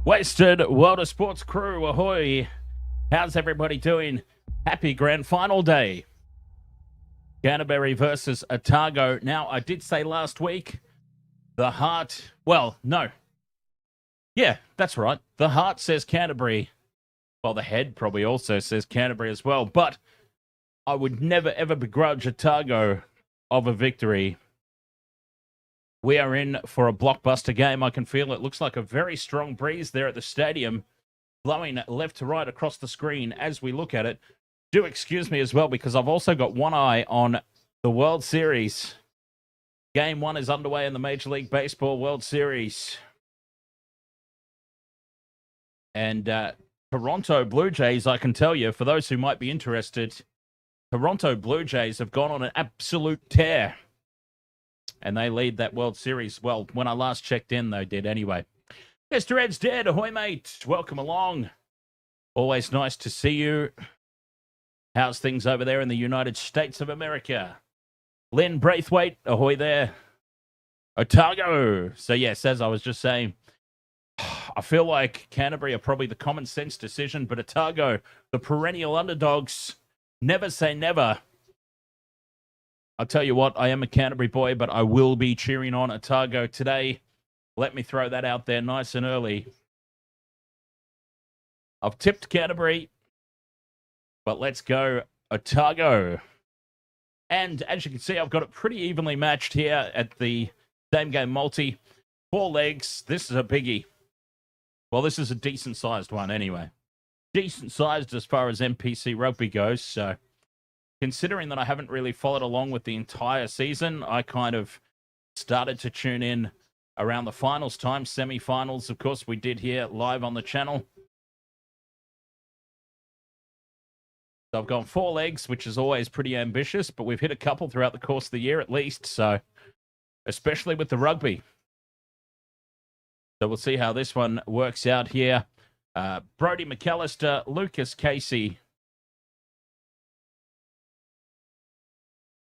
Wasted World of Sports crew, ahoy! How's everybody doing? Happy grand final day. Canterbury versus Otago. Now, I did say last week, the heart... Well, no. Yeah, that's right. The heart says Canterbury. Well, the head probably also says Canterbury as well. But I would never, ever begrudge Otago of a victory. We are in for a blockbuster game. I can feel it. Looks like a very strong breeze there at the stadium, blowing left to right across the screen as we look at it. Do excuse me as well, because I've also got one eye on the World Series. Game 1 is underway in the Major League Baseball World Series. And Toronto Blue Jays, I can tell you, for those who might be interested, Toronto Blue Jays have gone on an absolute tear. And they lead that World Series. Well, when I last checked in, they did anyway. Mr. Ed's dead. Ahoy, mate. Welcome along. Always nice to see you. How's things over there in the United States of America? Lynn Braithwaite, ahoy there. Otago. So, yes, as I was just saying, I feel like Canterbury are probably the common sense decision, but Otago, the perennial underdogs, never say never. I'll tell you what, I am a Canterbury boy, but I will be cheering on Otago today. Let me throw that out there nice and early. I've tipped Canterbury, but let's go Otago. And as you can see, I've got it pretty evenly matched here at the same game multi. 4 legs. This is a biggie. Well, this is a decent-sized one anyway. Decent-sized as far as NPC rugby goes, so... Considering that I haven't really followed along with the entire season, I kind of started to tune in around the finals time, semi-finals, of course, we did here live on the channel. So I've gone 4 legs, which is always pretty ambitious, but we've hit a couple throughout the course of the year at least, so especially with the rugby. So we'll see how this one works out here. Brodie McAllister, Lucas Casey,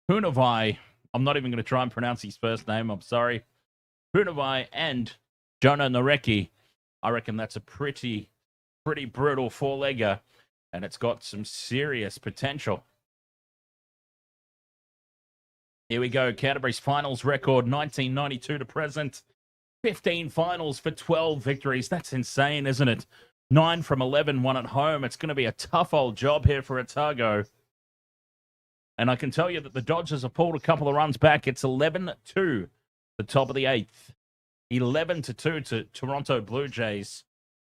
Hunavai, I'm not even going to try and pronounce his first name, I'm sorry. Hunavai and Jonah Nareki. I reckon that's a pretty brutal 4-legger, and it's got some serious potential. Here we go, Canterbury's finals record, 1992 to present. 15 finals for 12 victories. That's insane, isn't it? 9 from 11 won at home. It's going to be a tough old job here for Otago. And I can tell you that the Dodgers have pulled a couple of runs back. It's 11-2, the top of the 8th. 11-2 to Toronto Blue Jays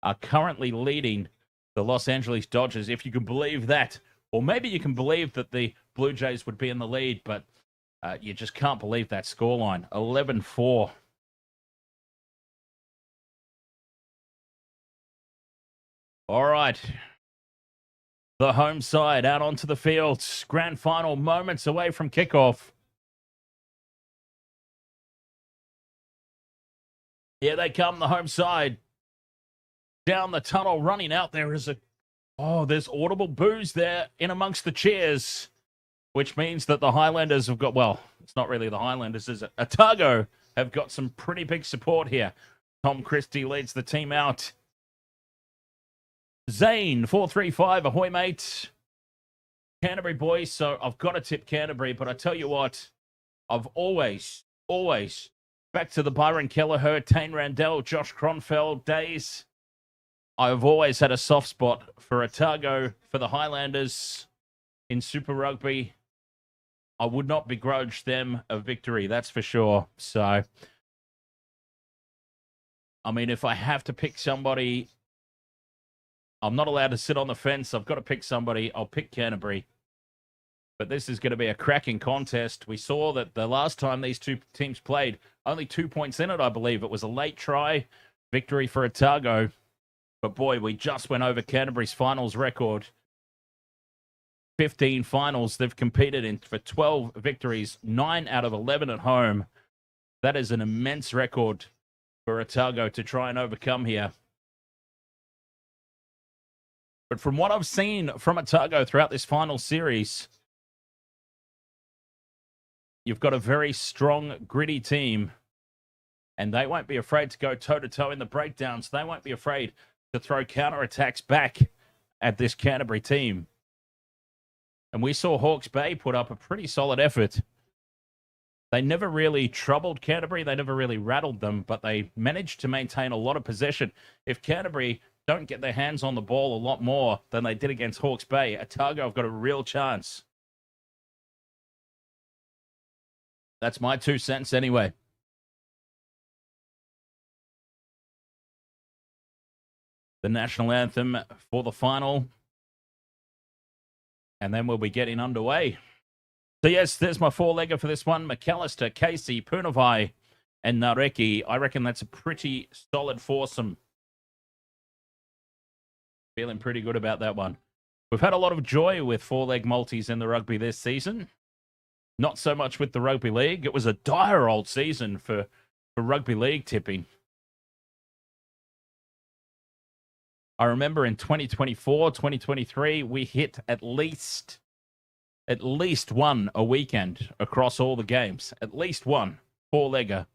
are currently leading the Los Angeles Dodgers, if you can believe that. Or maybe you can believe that the Blue Jays would be in the lead, but you just can't believe that scoreline. 11-4. All right. The home side out onto the field. Grand final moments away from kickoff. Here they come, the home side. Down the tunnel, running out. There is there's audible boos there in amongst the cheers, which means that the Highlanders have got, well, it's not really the Highlanders, is it? Otago have got some pretty big support here. Tom Christie leads the team out. Zane, 435, ahoy, mate. Canterbury boys, so I've got to tip Canterbury, but I tell you what, I've always, back to the Byron Kelleher, Tane Randell, Josh Kronfeld days, I've always had a soft spot for Otago, for the Highlanders in Super Rugby. I would not begrudge them a victory, that's for sure. So, I mean, if I have to pick somebody... I'm not allowed to sit on the fence. I've got to pick somebody. I'll pick Canterbury. But this is going to be a cracking contest. We saw that the last time these two teams played, only 2 points in it, I believe. It was a late try victory for Otago. But boy, we just went over Canterbury's finals record. 15 finals they've competed in for 12 victories, 9 out of 11 at home. That is an immense record for Otago to try and overcome here. But from what I've seen from Otago throughout this final series, you've got a very strong, gritty team. And they won't be afraid to go toe-to-toe in the breakdowns. They won't be afraid to throw counter-attacks back at this Canterbury team. And we saw Hawke's Bay put up a pretty solid effort. They never really troubled Canterbury. They never really rattled them, but they managed to maintain a lot of possession. If Canterbury don't get their hands on the ball a lot more than they did against Hawke's Bay, Otago have got a real chance. That's my 2 cents anyway. The national anthem for the final. And then we'll be getting underway. So yes, there's my 4-legger for this one. McAllister, Casey, Punavai, and Nareki. I reckon that's a pretty solid foursome. Feeling pretty good about that one. We've had a lot of joy with 4-leg multis in the rugby this season. Not so much with the rugby league. It was a dire old season for rugby league tipping. I remember in 2024, 2023, we hit at least one a weekend across all the games. At least one 4-legger.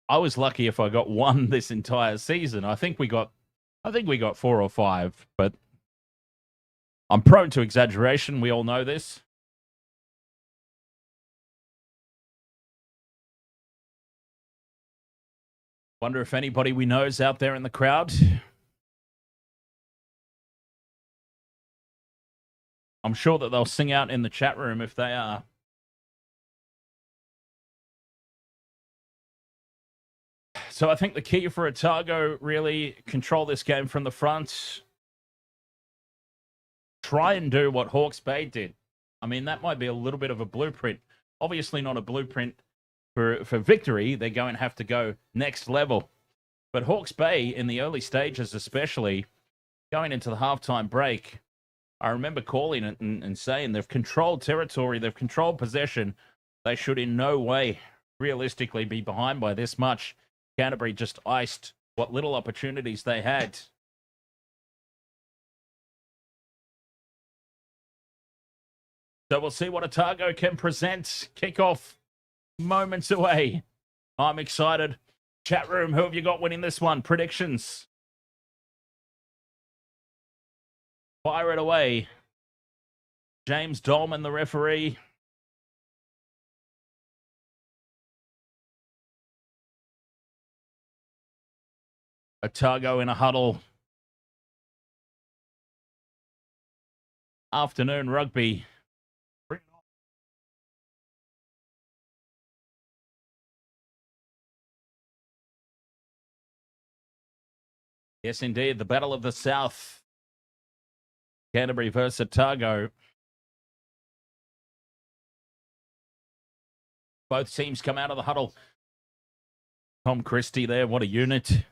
I was lucky if I got one this entire season. I think we got 4 or 5, but I'm prone to exaggeration. We all know this. Wonder if anybody we know is out there in the crowd. I'm sure that they'll sing out in the chat room if they are. So I think the key for Otago, really control this game from the front. Try and do what Hawke's Bay did. I mean, that might be a little bit of a blueprint. Obviously not a blueprint for victory. They're going to have to go next level. But Hawke's Bay, in the early stages especially, going into the halftime break, I remember calling it and saying they've controlled territory, they've controlled possession. They should in no way realistically be behind by this much. Canterbury just iced what little opportunities they had. So we'll see what Otago can present. Kickoff moments away. I'm excited. Chat room, who have you got winning this one? Predictions. Fire it away. James Dolman, the referee. Otago in a huddle. Afternoon rugby. Yes, indeed. The Battle of the South. Canterbury versus Otago. Both teams come out of the huddle. Tom Christie there. What a unit.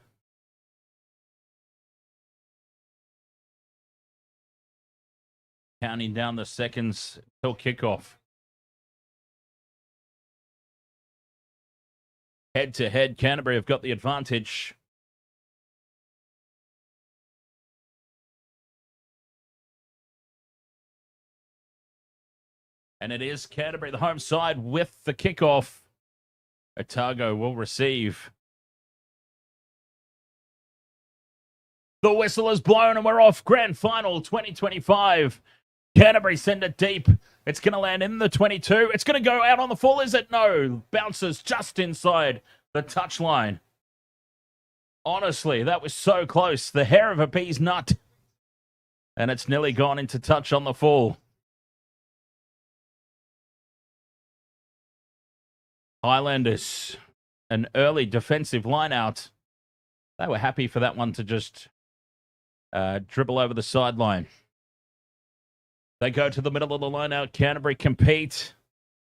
Counting down the seconds till kickoff. Head to head, Canterbury have got the advantage. And it is Canterbury, the home side, with the kickoff. Otago will receive. The whistle is blown and we're off. Grand Final 2025. Canterbury send it deep. It's going to land in the 22. It's going to go out on the full, is it? No. Bounces just inside the touchline. Honestly, that was so close. The hair of a pea's nut. And it's nearly gone into touch on the full. Highlanders, an early defensive line out. They were happy for that one to just dribble over the sideline. They go to the middle of the line out. Canterbury compete,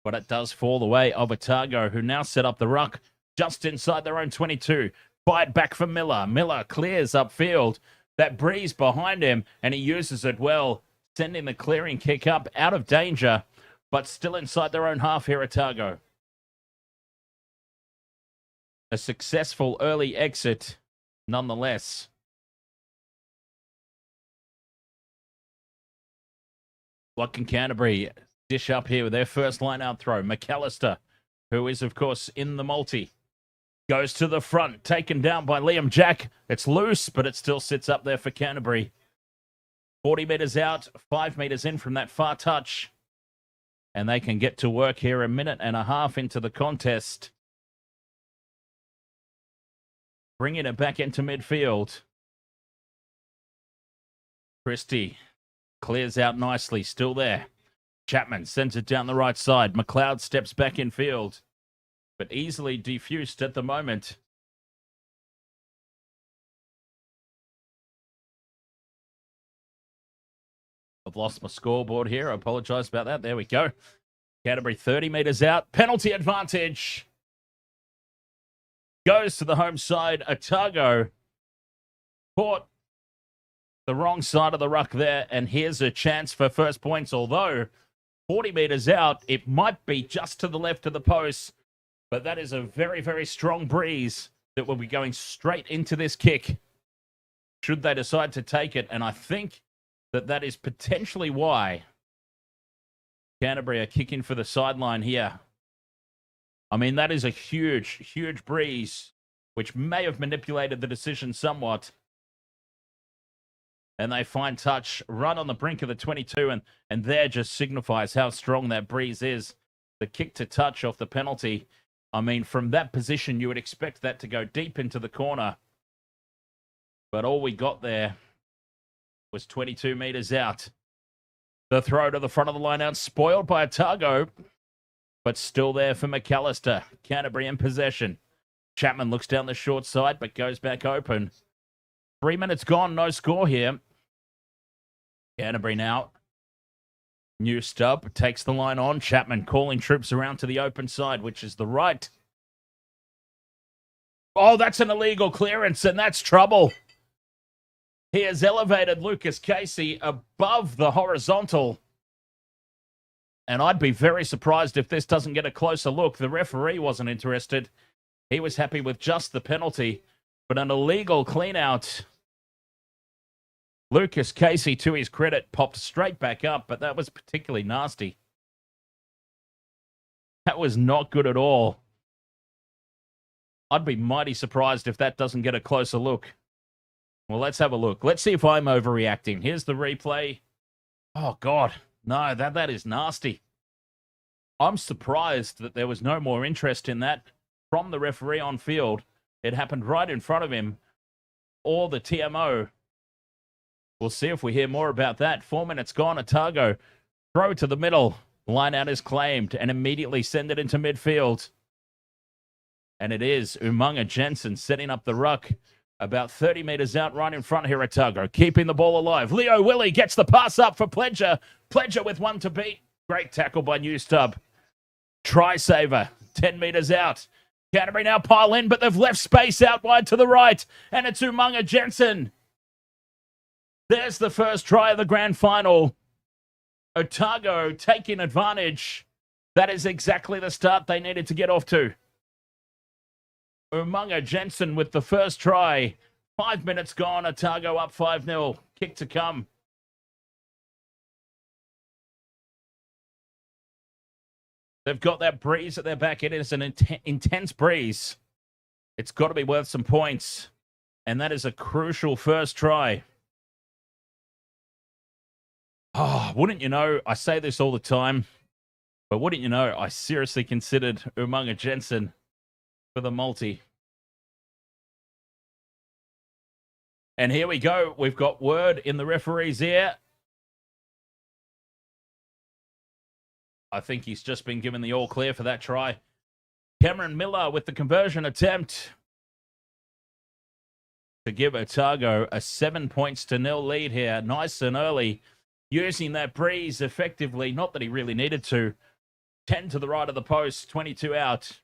but it does fall the way of Otago, who now set up the ruck just inside their own 22. Fight back for Miller. Miller clears upfield. That breeze behind him, and he uses it well, sending the clearing kick up out of danger, but still inside their own half here, Otago. A successful early exit, nonetheless. What can Canterbury dish up here with their first line-out throw? McAllister, who is, of course, in the multi. Goes to the front, taken down by Liam Jack. It's loose, but it still sits up there for Canterbury. 40 metres out, 5 metres in from that far touch. And they can get to work here a minute and a half into the contest. Bringing it back into midfield. Christie clears out nicely, still there. Chapman sends it down the right side. McLeod steps back in field, but easily defused at the moment. I've lost my scoreboard here. I apologise about that. There we go. Canterbury 30 metres out. Penalty advantage. Goes to the home side. Otago caught the wrong side of the ruck there, and here's a chance for first points, although 40 metres out, it might be just to the left of the post, but that is a very, very strong breeze that will be going straight into this kick should they decide to take it, and I think that is potentially why Canterbury are kicking for the sideline here. I mean, that is a huge, huge breeze, which may have manipulated the decision somewhat. And they find touch, run on the brink of the 22, and there just signifies how strong that breeze is. The kick to touch off the penalty. I mean, from that position, you would expect that to go deep into the corner. But all we got there was 22 metres out. The throw to the front of the line out, spoiled by Otago, but still there for McAllister. Canterbury in possession. Chapman looks down the short side, but goes back open. 3 minutes gone, no score here. Canterbury now. New stub takes the line on. Chapman calling troops around to the open side, which is the right. Oh, that's an illegal clearance, and that's trouble. He has elevated Lucas Casey above the horizontal. And I'd be very surprised if this doesn't get a closer look. The referee wasn't interested. He was happy with just the penalty. But an illegal clean-out. Lucas Casey, to his credit, popped straight back up, but that was particularly nasty. That was not good at all. I'd be mighty surprised if that doesn't get a closer look. Well, let's have a look. Let's see if I'm overreacting. Here's the replay. Oh, God. No, that is nasty. I'm surprised that there was no more interest in that from the referee on field. It happened right in front of him, or the TMO. We'll see if we hear more about that. 4 minutes gone. Otago throw to the middle. Line out is claimed and immediately send it into midfield. And it is Umunga Jensen setting up the ruck about 30 metres out right in front here. Otago keeping the ball alive. Leo Willie gets the pass up for Pledger. Pledger with one to beat. Great tackle by Newstub. Try saver. 10 metres out. Canterbury now pile in, but they've left space out wide to the right. And it's Umunga Jensen. There's the first try of the grand final. Otago taking advantage. That is exactly the start they needed to get off to. Umunga Jensen with the first try. 5 minutes gone. Otago up 5-0. Kick to come. They've got that breeze at their back. It is an intense breeze. It's got to be worth some points. And that is a crucial first try. Oh, wouldn't you know, I say this all the time, but wouldn't you know, I seriously considered Umunga Jensen for the multi. And here we go. We've got word in the referee's ear. I think he's just been given the all clear for that try. Cameron Miller with the conversion attempt to give Otago a 7-0 lead here. Nice and early. Using that breeze effectively. Not that he really needed to. 10 to the right of the post. 22 out.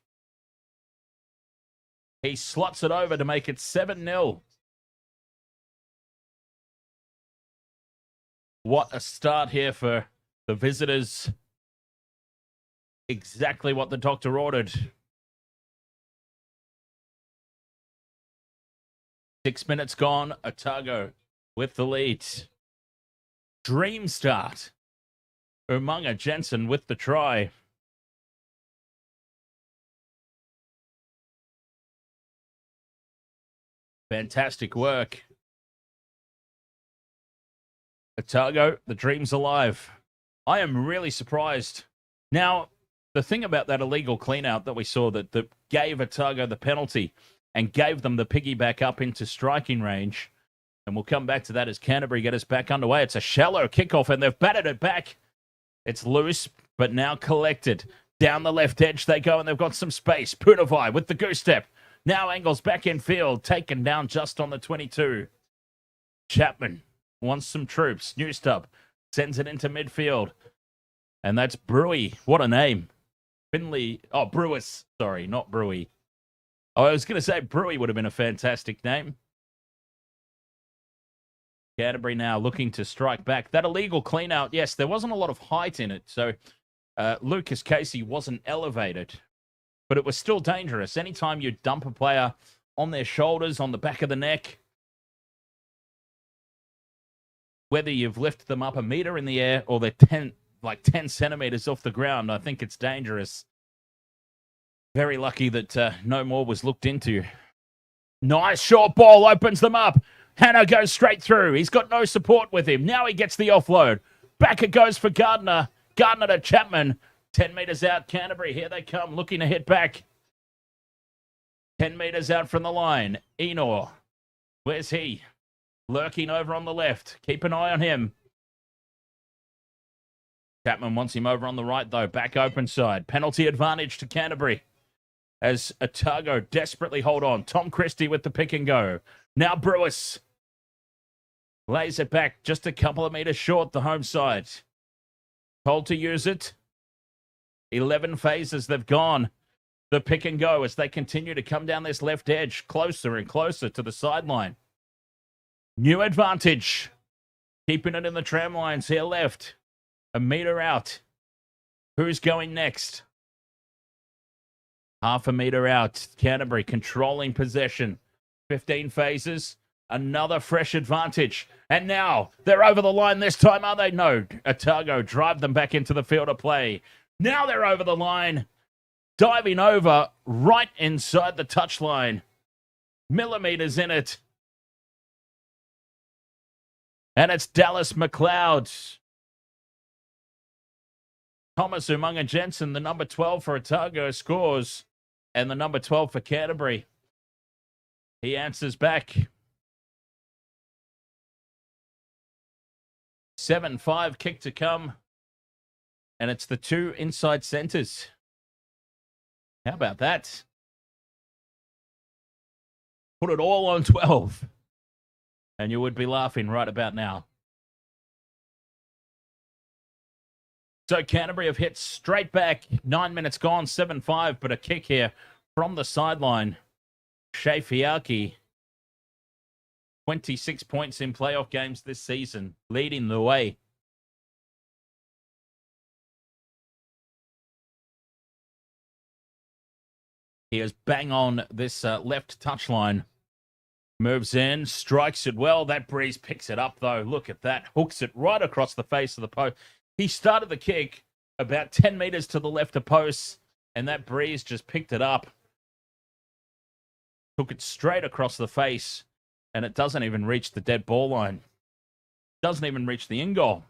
He slots it over to make it 7-0. What a start here for the visitors. Exactly what the doctor ordered. 6 minutes gone. Otago with the lead. Dream start. Umunga Jensen with the try. Fantastic work. Otago, the dream's alive. I am really surprised. Now, the thing about that illegal clean-out that we saw that gave Otago the penalty and gave them the piggyback up into striking range, and we'll come back to that as Canterbury get us back underway. It's a shallow kickoff, and they've batted it back. It's loose, but now collected. Down the left edge they go, and they've got some space. Punavai with the goose step. Now angles back in field, taken down just on the 22. Chapman wants some troops. Newstub sends it into midfield. And that's Brewy. What a name. Finley. Oh, Brewis. Sorry, not Brewy. Oh, I was going to say Brewy would have been a fantastic name. Canterbury now looking to strike back. That illegal clean-out, yes, there wasn't a lot of height in it. So Lucas Casey wasn't elevated. But it was still dangerous. Anytime you dump a player on their shoulders, on the back of the neck, whether you've lifted them up a meter in the air or they're 10 centimeters off the ground, I think it's dangerous. Very lucky that no more was looked into. Nice short ball, opens them up. Hanna goes straight through. He's got no support with him. Now he gets the offload. Back it goes for Gardner. Gardner to Chapman. 10 metres out, Canterbury. Here they come, looking to hit back. 10 metres out from the line. Enor. Where's he? Lurking over on the left. Keep an eye on him. Chapman wants him over on the right, though. Back open side. Penalty advantage to Canterbury as Otago desperately hold on. Tom Christie with the pick and go. Now Brewis lays it back just a couple of metres short, the home side. Told to use it. 11 phases they've gone. The pick and go as they continue to come down this left edge, closer and closer to the sideline. New advantage. Keeping it in the tram lines here left. A metre out. Who's going next? Half a metre out. Canterbury controlling possession. 15 phases. Another fresh advantage. And now they're over the line this time, are they? No. Otago drive them back into the field of play. Now they're over the line. Diving over right inside the touchline. Millimetres in it. And it's Dallas McLeod. Thomas Umunga Jensen, the number 12 for Otago, scores. And the number 12 for Canterbury. He answers back. 7-5 kick to come. And it's the two inside centres. How about that? Put it all on 12. And you would be laughing right about now. So Canterbury have hit straight back. 9 minutes gone, 7-5, but a kick here from the sideline. Shea Fiaki, 26 points in playoff games this season, leading the way. He is bang on this left touchline. Moves in, strikes it well. That breeze picks it up, though. Look at that. Hooks it right across the face of the post. He started the kick about 10 metres to the left of post, and that breeze just picked it up. Took it straight across the face, and it doesn't even reach the dead ball line. Doesn't even reach the in-goal.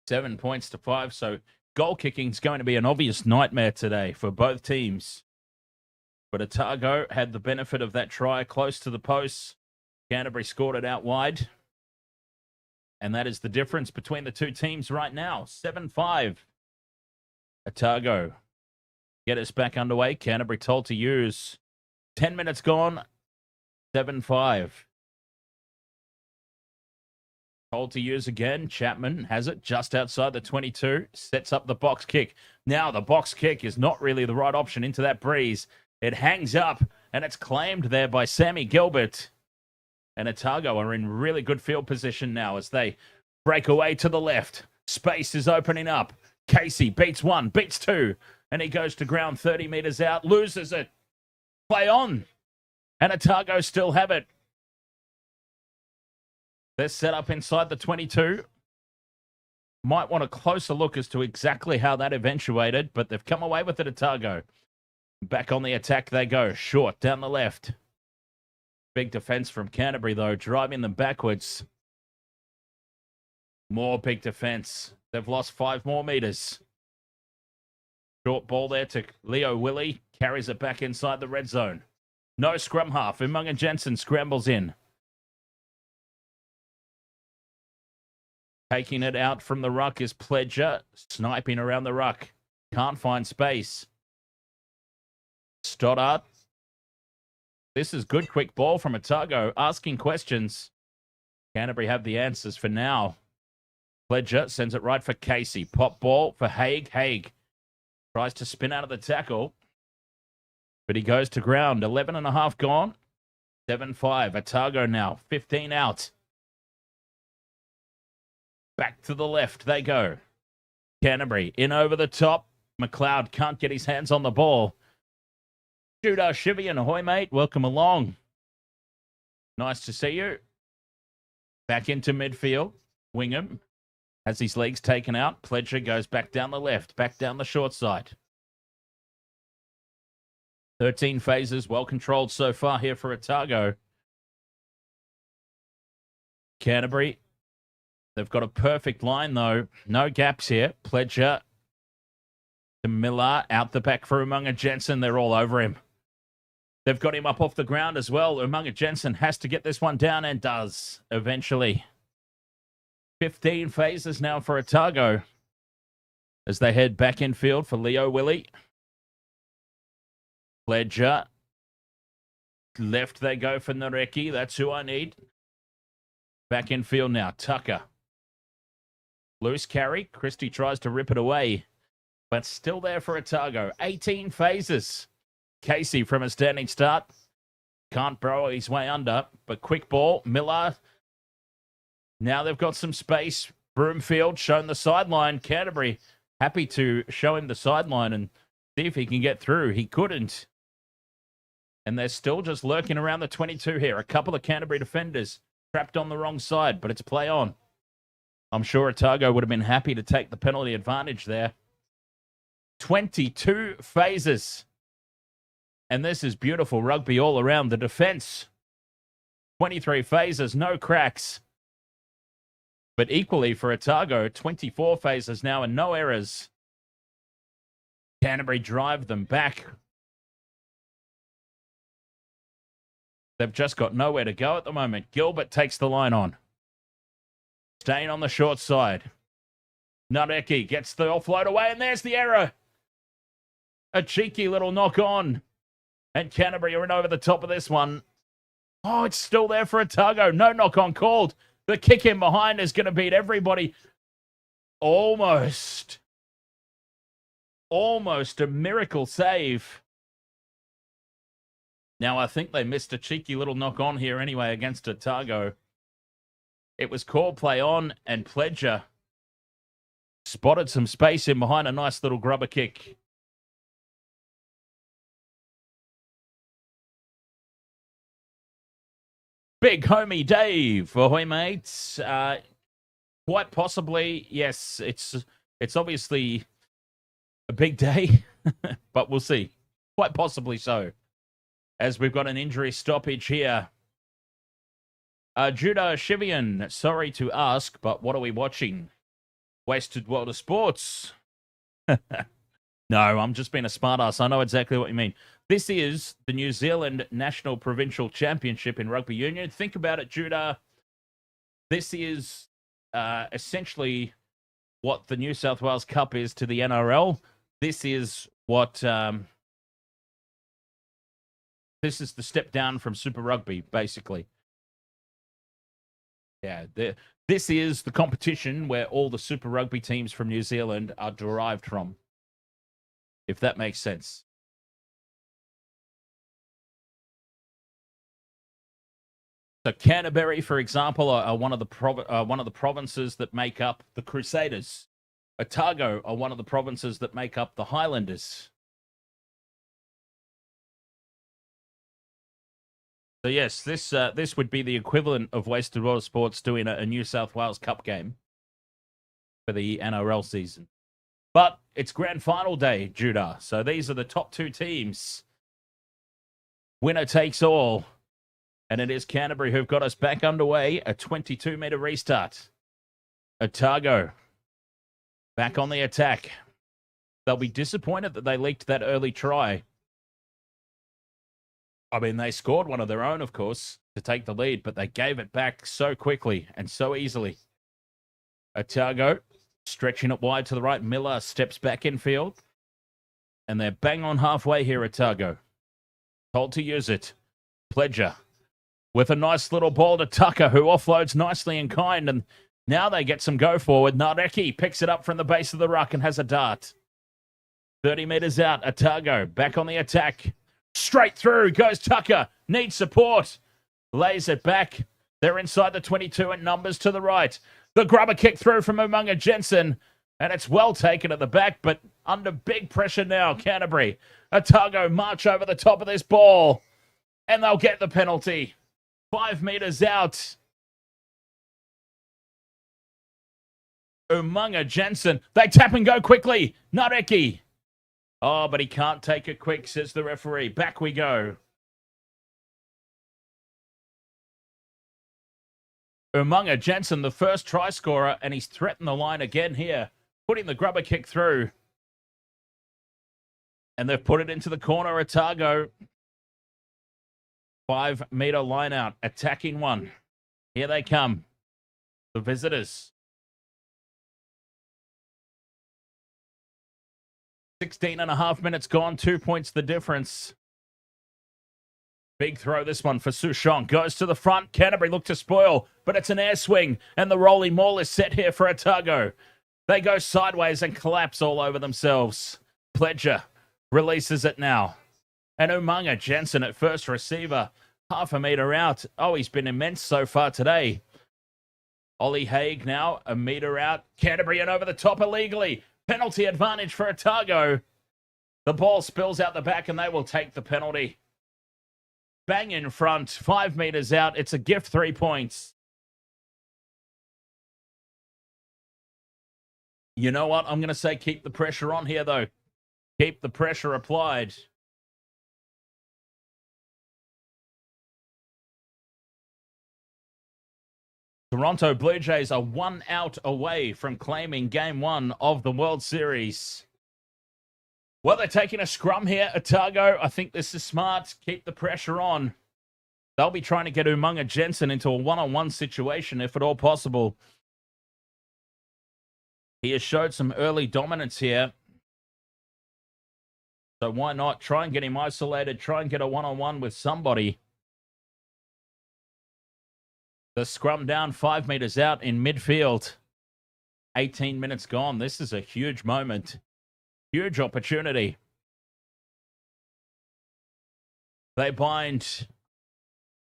7 points to 5, so goal kicking is going to be an obvious nightmare today for both teams. But Otago had the benefit of that try close to the post. Canterbury scored it out wide. And that is the difference between the two teams right now. 7-5. Otago get us back underway. Canterbury told to use. 10 minutes gone. 7-5. Told to use again. Chapman has it just outside the 22. Sets up the box kick. Now the box kick is not really the right option into that breeze. It hangs up, and it's claimed there by Sammy Gilbert. And Otago are in really good field position now as they break away to the left. Space is opening up. Casey beats one, beats two, and he goes to ground 30 metres out, loses it. Play on. And Otago still have it. They're set up inside the 22. Might want a closer look as to exactly how that eventuated, but they've come away with it, Otago. Back on the attack they go. Short down the left. Big defense from Canterbury, though, driving them backwards. More big defense. They've lost 5 more meters. Short ball there to Leo Willie. Carries it back inside the red zone. No scrum half. Umunga Jensen scrambles in. Taking it out from the ruck is Pledger. Sniping around the ruck. Can't find space. Stoddart. This is good quick ball from Otago. Asking questions. Canterbury have the answers for now. Pledger sends it right for Casey. Pop ball for Haig. Haig tries to spin out of the tackle. But he goes to ground. 11 and a half gone. 7-5. Otago now. 15 out. Back to the left they go. Canterbury in over the top. McLeod can't get his hands on the ball. Judah Shivian, ahoy mate, welcome along. Nice to see you. Back into midfield. Wingham has his legs taken out. Pledger goes back down the left, back down the short side. 13 phases, well controlled so far here for Otago. Canterbury, they've got a perfect line though. No gaps here. Pledger to Miller, out the back for Umunga Jensen. They're all over him. They've got him up off the ground as well. Umunga Jensen has to get this one down and does eventually. 15 phases now for Otago as they head back in field for Leo Willie. Pledger. Left they go for Nareki. That's who I need. Back in field now. Tucker. Loose carry. Christie tries to rip it away. But still there for Otago. 18 phases. Casey from a standing start. Can't burrow his way under. But quick ball. Miller. Now they've got some space. Broomfield shown the sideline. Canterbury happy to show him the sideline and see if he can get through. He couldn't. And they're still just lurking around the 22 here. A couple of Canterbury defenders trapped on the wrong side, but it's play on. I'm sure Otago would have been happy to take the penalty advantage there. 22 phases. And this is beautiful rugby all around. The defense. 23 phases, no cracks. But equally for Otago, 24 phases now and no errors. Canterbury drive them back. They've just got nowhere to go at the moment. Gilbert takes the line on. Staying on the short side. Nareki gets the offload away, and there's the error. A cheeky little knock on. And Canterbury are in over the top of this one. Oh, it's still there for Otago. No knock on called. The kick in behind is going to beat everybody. Almost. Almost a miracle save. Now, I think they missed a cheeky little knock on here anyway against Otago. It was called play on, and Pledger spotted some space in behind a nice little grubber kick. Big homie Dave, ahoy mates. Quite possibly, yes, it's obviously a big day, but we'll see. Quite possibly so, as we've got an injury stoppage here. Judah Shivian, sorry to ask, but what are we watching? Wasted World of Sports. No, I'm just being a smartass. I know exactly what you mean. This is the New Zealand National Provincial Championship in Rugby Union. Think about it, Judah. This is essentially what the New South Wales Cup is to the NRL. This is what... this is the step down from Super Rugby, basically. Yeah, this is the competition where all the Super Rugby teams from New Zealand are derived from, if that makes sense. So Canterbury, for example, are one of the provinces that make up the Crusaders. Otago are one of the provinces that make up the Highlanders. So yes, this would be the equivalent of Wasted World Sports doing a New South Wales Cup game for the NRL season. But it's grand final day, Judah. So these are the top two teams. Winner takes all. And it is Canterbury who've got us back underway. A 22-metre restart. Otago back on the attack. They'll be disappointed that they leaked that early try. I mean, they scored one of their own, of course, to take the lead, but they gave it back so quickly and so easily. Otago stretching it wide to the right. Miller steps back in field. And they're bang on halfway here, Otago. Told to use it. Pledger with a nice little ball to Tucker, who offloads nicely in kind. And now they get some go forward. Nareki picks it up from the base of the ruck and has a dart. 30 metres out. Otago back on the attack. Straight through goes Tucker. Needs support. Lays it back. They're inside the 22 and numbers to the right. The grubber kick through from Umunga Jensen. And it's well taken at the back, but under big pressure now, Canterbury. Otago march over the top of this ball. And they'll get the penalty. 5 metres out. Umunga Jensen. They tap and go quickly. Nareki. Oh, but he can't take it quick, says the referee. Back we go. Umunga Jensen, the first try scorer, and he's threatened the line again here, putting the grubber kick through. And they've put it into the corner, Otago. 5 metre line out, attacking one. Here they come, the visitors. 16.5 minutes gone, 2 points the difference. Big throw this one for Souchon. Goes to the front. Canterbury look to spoil, but it's an air swing, and the rolling maul is set here for Otago. They go sideways and collapse all over themselves. Pledger releases it now. And Umunga Jensen at first receiver. Half a metre out. Oh, he's been immense so far today. Ollie Haig now a metre out. Canterbury and over the top illegally. Penalty advantage for Otago. The ball spills out the back and they will take the penalty. Bang in front. 5 metres out. It's a gift 3 points. You know what? I'm going to say keep the pressure on here, though. Keep the pressure applied. Toronto Blue Jays are 1 out away from claiming Game 1 of the World Series. Well, they're taking a scrum here, Otago. I think this is smart. Keep the pressure on. They'll be trying to get Umunga Jensen into a one-on-one situation, if at all possible. He has showed some early dominance here. So why not try and get him isolated, try and get a one-on-one with somebody. The scrum down 5 metres out in midfield. 18 minutes gone. This is a huge moment. Huge opportunity. They bind.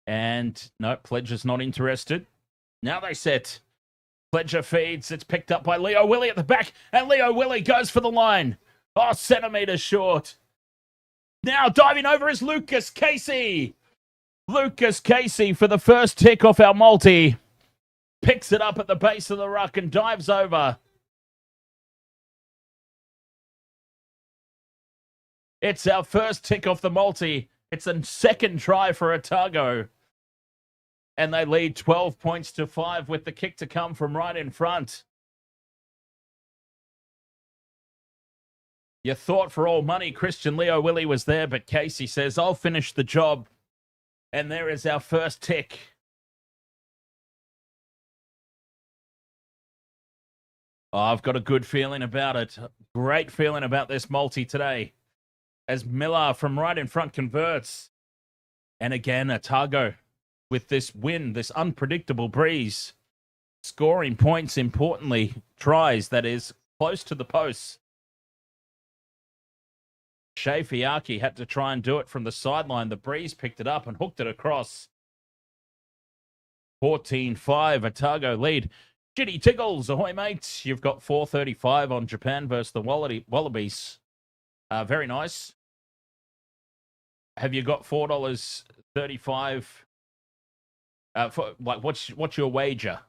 And no, Pledger's not interested. Now they set. Pledger feeds. It's picked up by Leo Willie at the back. And Leo Willie goes for the line. Oh, centimetres short. Now diving over is Lucas Casey. Lucas Casey for the first tick off our multi. Picks it up at the base of the ruck and dives over. It's our first tick off the multi. It's a second try for Otago. And they lead 12 points to 5 with the kick to come from right in front. You thought for all money Christian Leo Willie was there, but Casey says, I'll finish the job. And there is our first tick. Oh, I've got a good feeling about it. Great feeling about this multi today. As Miller from right in front converts. And again, Otago with this win, this unpredictable breeze. Scoring points, importantly, tries, that is, close to the posts. Shea Fiaki had to try and do it from the sideline. The breeze picked it up and hooked it across. 14-5, Otago lead. Jitty Tiggles, ahoy mates. You've got 4:35 on Japan versus the Wallabies. Very nice. Have you got $4.35? What's your wager?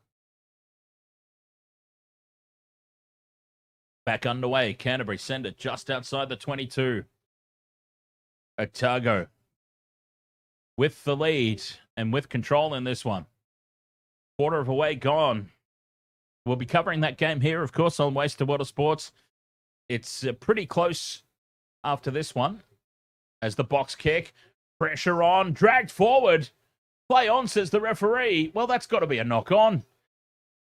Back underway. Canterbury send it just outside the 22. Otago with the lead and with control in this one. Quarter of a way gone. We'll be covering that game here, of course, on Waste to Water Sports. It's pretty close after this one. As the box kick, pressure on, dragged forward. Play on, says the referee. Well, that's got to be a knock on.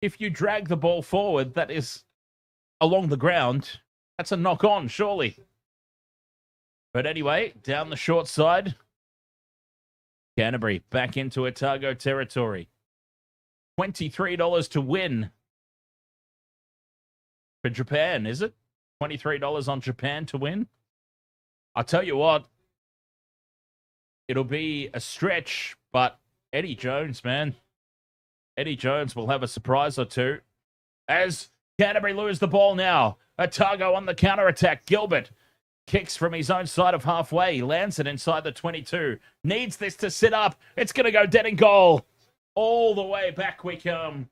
If you drag the ball forward, that is along the ground, that's a knock on, surely. But anyway, down the short side, Canterbury back into Otago territory. $23 to win for Japan, is it? $23 on Japan to win? I'll tell you what, it'll be a stretch, but Eddie Jones, man. Eddie Jones will have a surprise or two. As Canterbury lose the ball now. Otago on the counter-attack. Gilbert kicks from his own side of halfway. Lands it inside the 22. Needs this to sit up. It's going to go dead in goal. All the way back we come.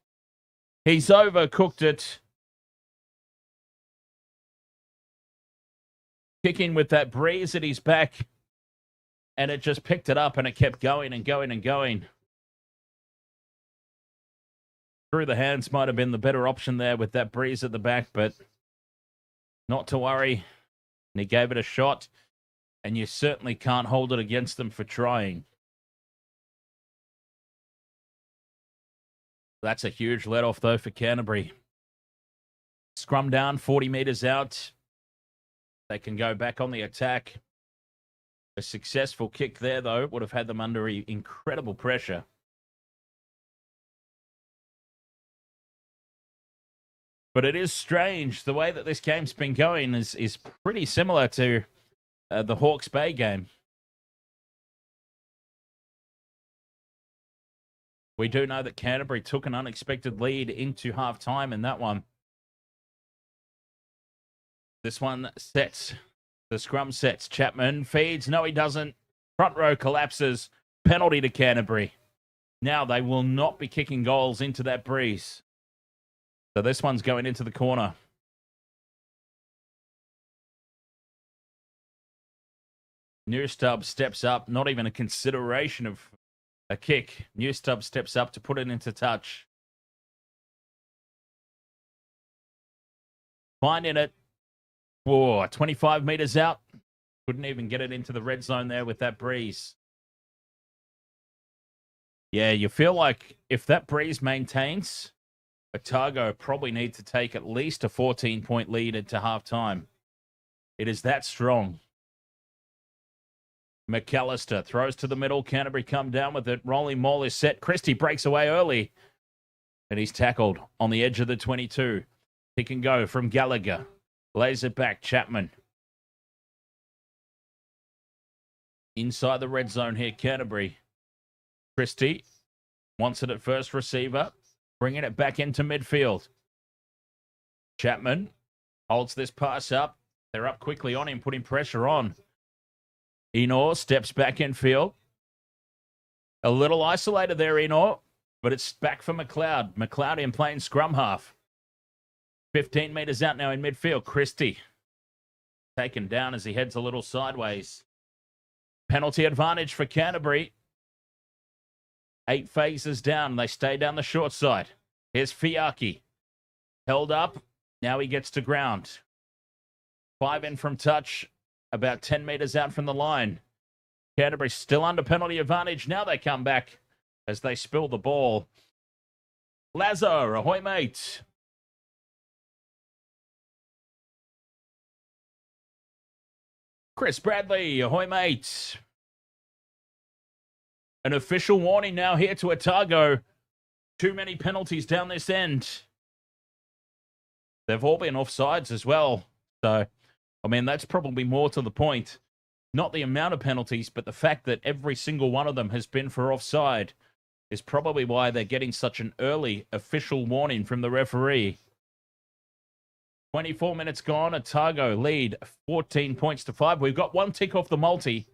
He's overcooked it. Kicking with that breeze at his back. And it just picked it up and it kept going and going and going. Through the hands might have been the better option there with that breeze at the back, but not to worry. And he gave it a shot, and you certainly can't hold it against them for trying. That's a huge let-off, though, for Canterbury. Scrum down, 40 metres out. They can go back on the attack. A successful kick there, though, would have had them under incredible pressure. But it is strange. The way that this game's been going is pretty similar to the Hawke's Bay game. We do know that Canterbury took an unexpected lead into halftime in that one. This one sets. The scrum sets. Chapman feeds. No, he doesn't. Front row collapses. Penalty to Canterbury. Now they will not be kicking goals into that breeze. So this one's going into the corner. Newstub steps up. Not even a consideration of a kick. Newstub steps up to put it into touch. Finding it. Whoa, 25 metres out. Couldn't even get it into the red zone there with that breeze. Yeah, you feel like if that breeze maintains, Otago probably need to take at least a 14-point lead into halftime. It is that strong. McAllister throws to the middle. Canterbury come down with it. Rolling maul is set. Christie breaks away early. And he's tackled on the edge of the 22. He can go from Gallagher. Lays it back. Chapman. Inside the red zone here, Canterbury. Christie wants it at first receiver. Bringing it back into midfield. Chapman holds this pass up. They're up quickly on him, putting pressure on. Enor steps back in field. A little isolated there, Enor, but it's back for McLeod. McLeod in playing scrum half. 15 metres out now in midfield. Christie taken down as he heads a little sideways. Penalty advantage for Canterbury. 8 phases down. They stay down the short side. Here's Fiaki. Held up. Now he gets to ground. 5 in from touch. About 10 metres out from the line. Canterbury still under penalty advantage. Now they come back as they spill the ball. Lazo, ahoy mate. Chris Bradley, ahoy mate. An official warning now here to Otago. Too many penalties down this end. They've all been offsides as well. So, I mean, that's probably more to the point. Not the amount of penalties, but the fact that every single one of them has been for offside is probably why they're getting such an early official warning from the referee. 24 minutes gone. Otago lead 14 points to 5. We've got one tick off the multi.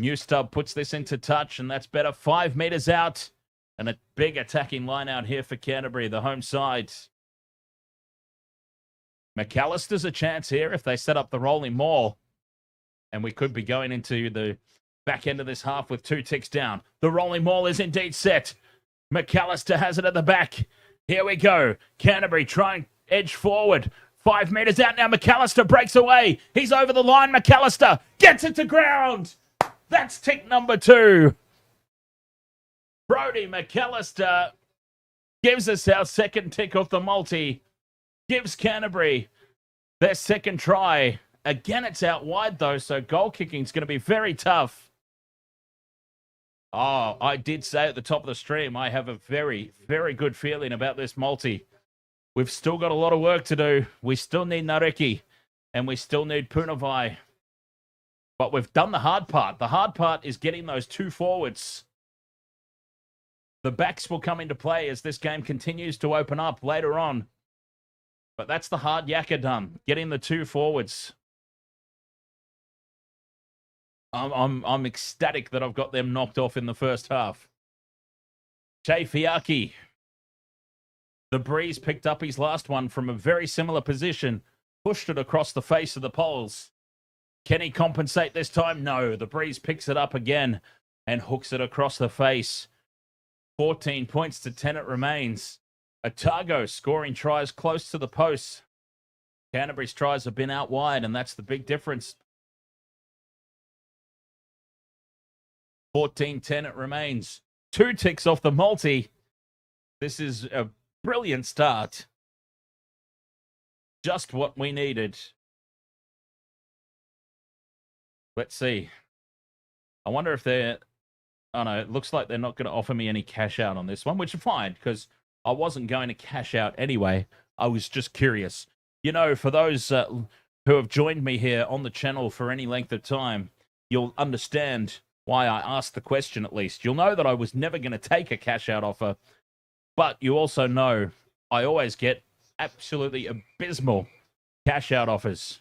Newstub puts this into touch, and that's better. 5 metres out, and a big attacking line out here for Canterbury, the home side. McAllister's a chance here if they set up the rolling maul. And we could be going into the back end of this half with 2 ticks down. The rolling maul is indeed set. McAllister has it at the back. Here we go. Canterbury trying edge forward. 5 meters out now. McAllister breaks away. He's over the line. McAllister gets it to ground. That's tick number 2. Brodie McAllister gives us our second tick off the multi. Gives Canterbury their second try. Again, it's out wide, though, so goal kicking is going to be very tough. Oh, I did say at the top of the stream, I have a very, very good feeling about this multi. We've still got a lot of work to do. We still need Nareki, and we still need Punavai. But we've done the hard part. The hard part is getting those 2 forwards. The backs will come into play as this game continues to open up later on. But that's the hard yakka done, getting the 2 forwards. I'm ecstatic that I've got them knocked off in the first half. Che Fiaki. The Breeze picked up his last one from a very similar position, pushed it across the face of the poles. Can he compensate this time? No. The Breeze picks it up again and hooks it across the face. 14 points to 10 it remains. Otago scoring tries close to the post. Canterbury's tries have been out wide, and that's the big difference. 14-10 it remains. 2 ticks off the multi. This is a brilliant start. Just what we needed. Let's see. I wonder if they're... Oh, no, it looks like they're not going to offer me any cash out on this one, which is fine, because I wasn't going to cash out anyway. I was just curious. You know, for those who have joined me here on the channel for any length of time, you'll understand why I asked the question at least. You'll know that I was never going to take a cash out offer, but you also know I always get absolutely abysmal cash out offers.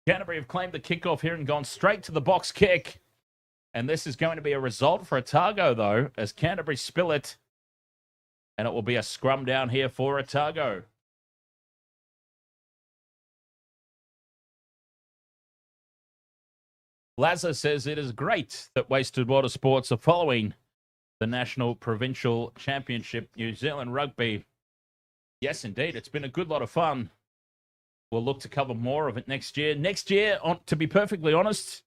Canterbury have claimed the kickoff here and gone straight to the box kick. And this is going to be a result for Otago, though, as Canterbury spill it. And it will be a scrum down here for Otago. Lazza says it is great that Wasted Water Sports are following the National Provincial Championship New Zealand Rugby. Yes, indeed. It's been a good lot of fun. We'll look to cover more of it next year. Next year, to be perfectly honest,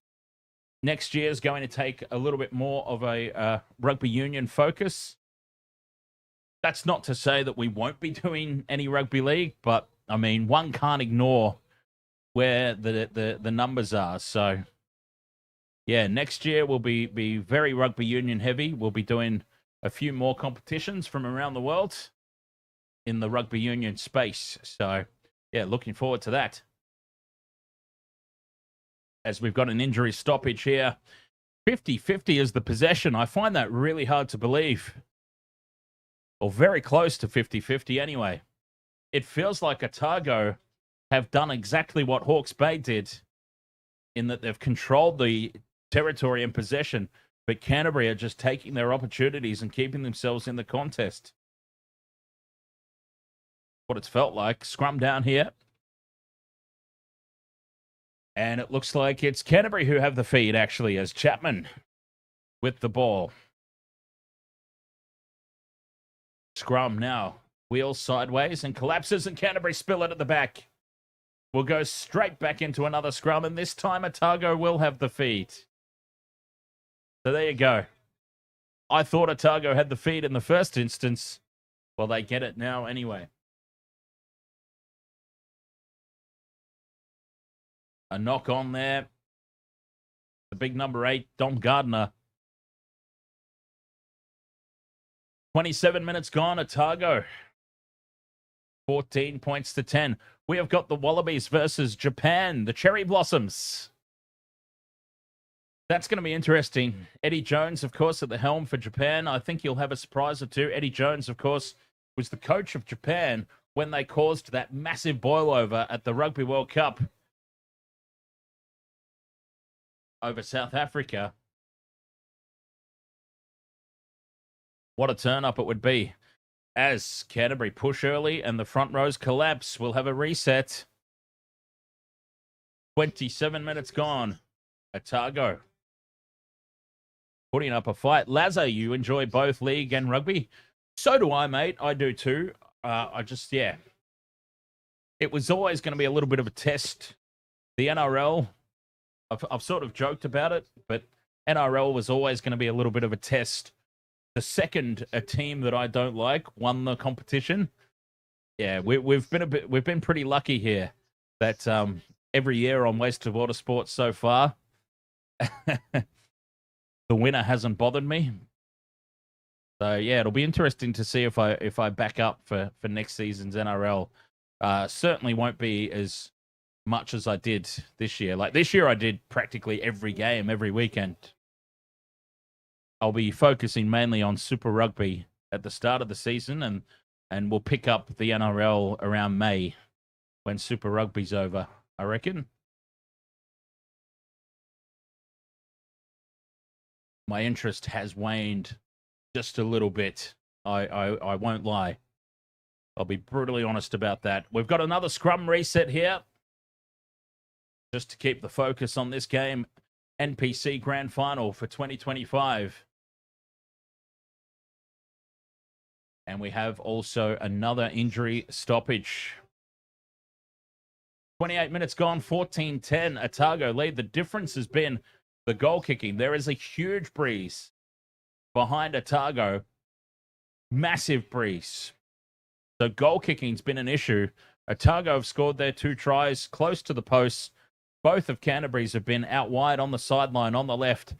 next year is going to take a little bit more of a rugby union focus. That's not to say that we won't be doing any rugby league, but, I mean, one can't ignore where the numbers are. So, yeah, next year we'll be very rugby union heavy. We'll be doing a few more competitions from around the world in the rugby union space. So, yeah, looking forward to that. As we've got an injury stoppage here. 50-50 is the possession. I find that really hard to believe. Or very close to 50-50 anyway. It feels like Otago have done exactly what Hawke's Bay did in that they've controlled the territory and possession, but Canterbury are just taking their opportunities and keeping themselves in the contest. What it's felt like. Scrum down here. And it looks like it's Canterbury who have the feed, actually, as Chapman with the ball. Scrum now. Wheels sideways and collapses, and Canterbury spill it at the back. We'll go straight back into another scrum, and this time Otago will have the feed. So there you go. I thought Otago had the feed in the first instance. Well, they get it now anyway. A knock on there. The big number 8, Dom Gardner. 27 minutes gone, Otago. 14 points to 10. We have got the Wallabies versus Japan, the Cherry Blossoms. That's going to be interesting. Eddie Jones, of course, at the helm for Japan. I think you'll have a surprise or two. Eddie Jones, of course, was the coach of Japan when they caused that massive boil-over at the Rugby World Cup over South Africa. What a turn-up it would be. As Canterbury push early and the front rows collapse, we'll have a reset. 27 minutes gone. Otago putting up a fight. Lazza, you enjoy both league and rugby? So do I, mate. I do too. Yeah. It was always going to be a little bit of a test. The NRL, I've sort of joked about it, but NRL was always going to be a little bit of a test. The second a team that I don't like won the competition. Yeah, we've been pretty lucky here that every year on Wasted Water Sports so far, the winner hasn't bothered me. So yeah, it'll be interesting to see if I back up for next season's NRL. Certainly won't be as much as I did this year. Like this year, I did practically every game every weekend. I'll be focusing mainly on Super Rugby at the start of the season, and we'll pick up the NRL around May when Super Rugby's over, I reckon. My interest has waned just a little bit. I won't lie. I'll be brutally honest about that. We've got another scrum reset here. Just to keep the focus on this game. NPC Grand Final for 2025. And we have also another injury stoppage. 28 minutes gone, 14-10. Otago lead. The difference has been the goal kicking. There is a huge breeze behind Otago. Massive breeze. So goal kicking's been an issue. Otago have scored their 2 tries close to the posts. Both of Canterbury's have been out wide on the sideline on the left.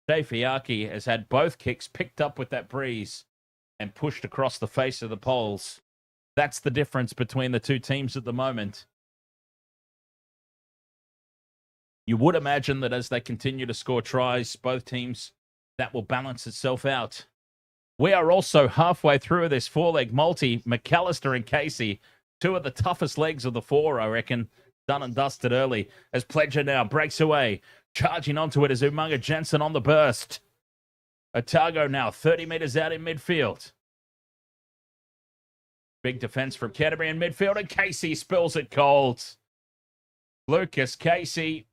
Jay Fiaki has had both kicks picked up with that breeze and pushed across the face of the poles. That's the difference between the two teams at the moment. You would imagine that as they continue to score tries, both teams, that will balance itself out. We are also halfway through this 4-leg multi. McAllister and Casey, 2 of the toughest legs of the 4, I reckon. Done and dusted early as Pledger now breaks away. Charging onto it is Umaga Jensen on the burst. Otago now 30 metres out in midfield. Big defence from Canterbury in midfield, and Casey spills it cold. Lucas Casey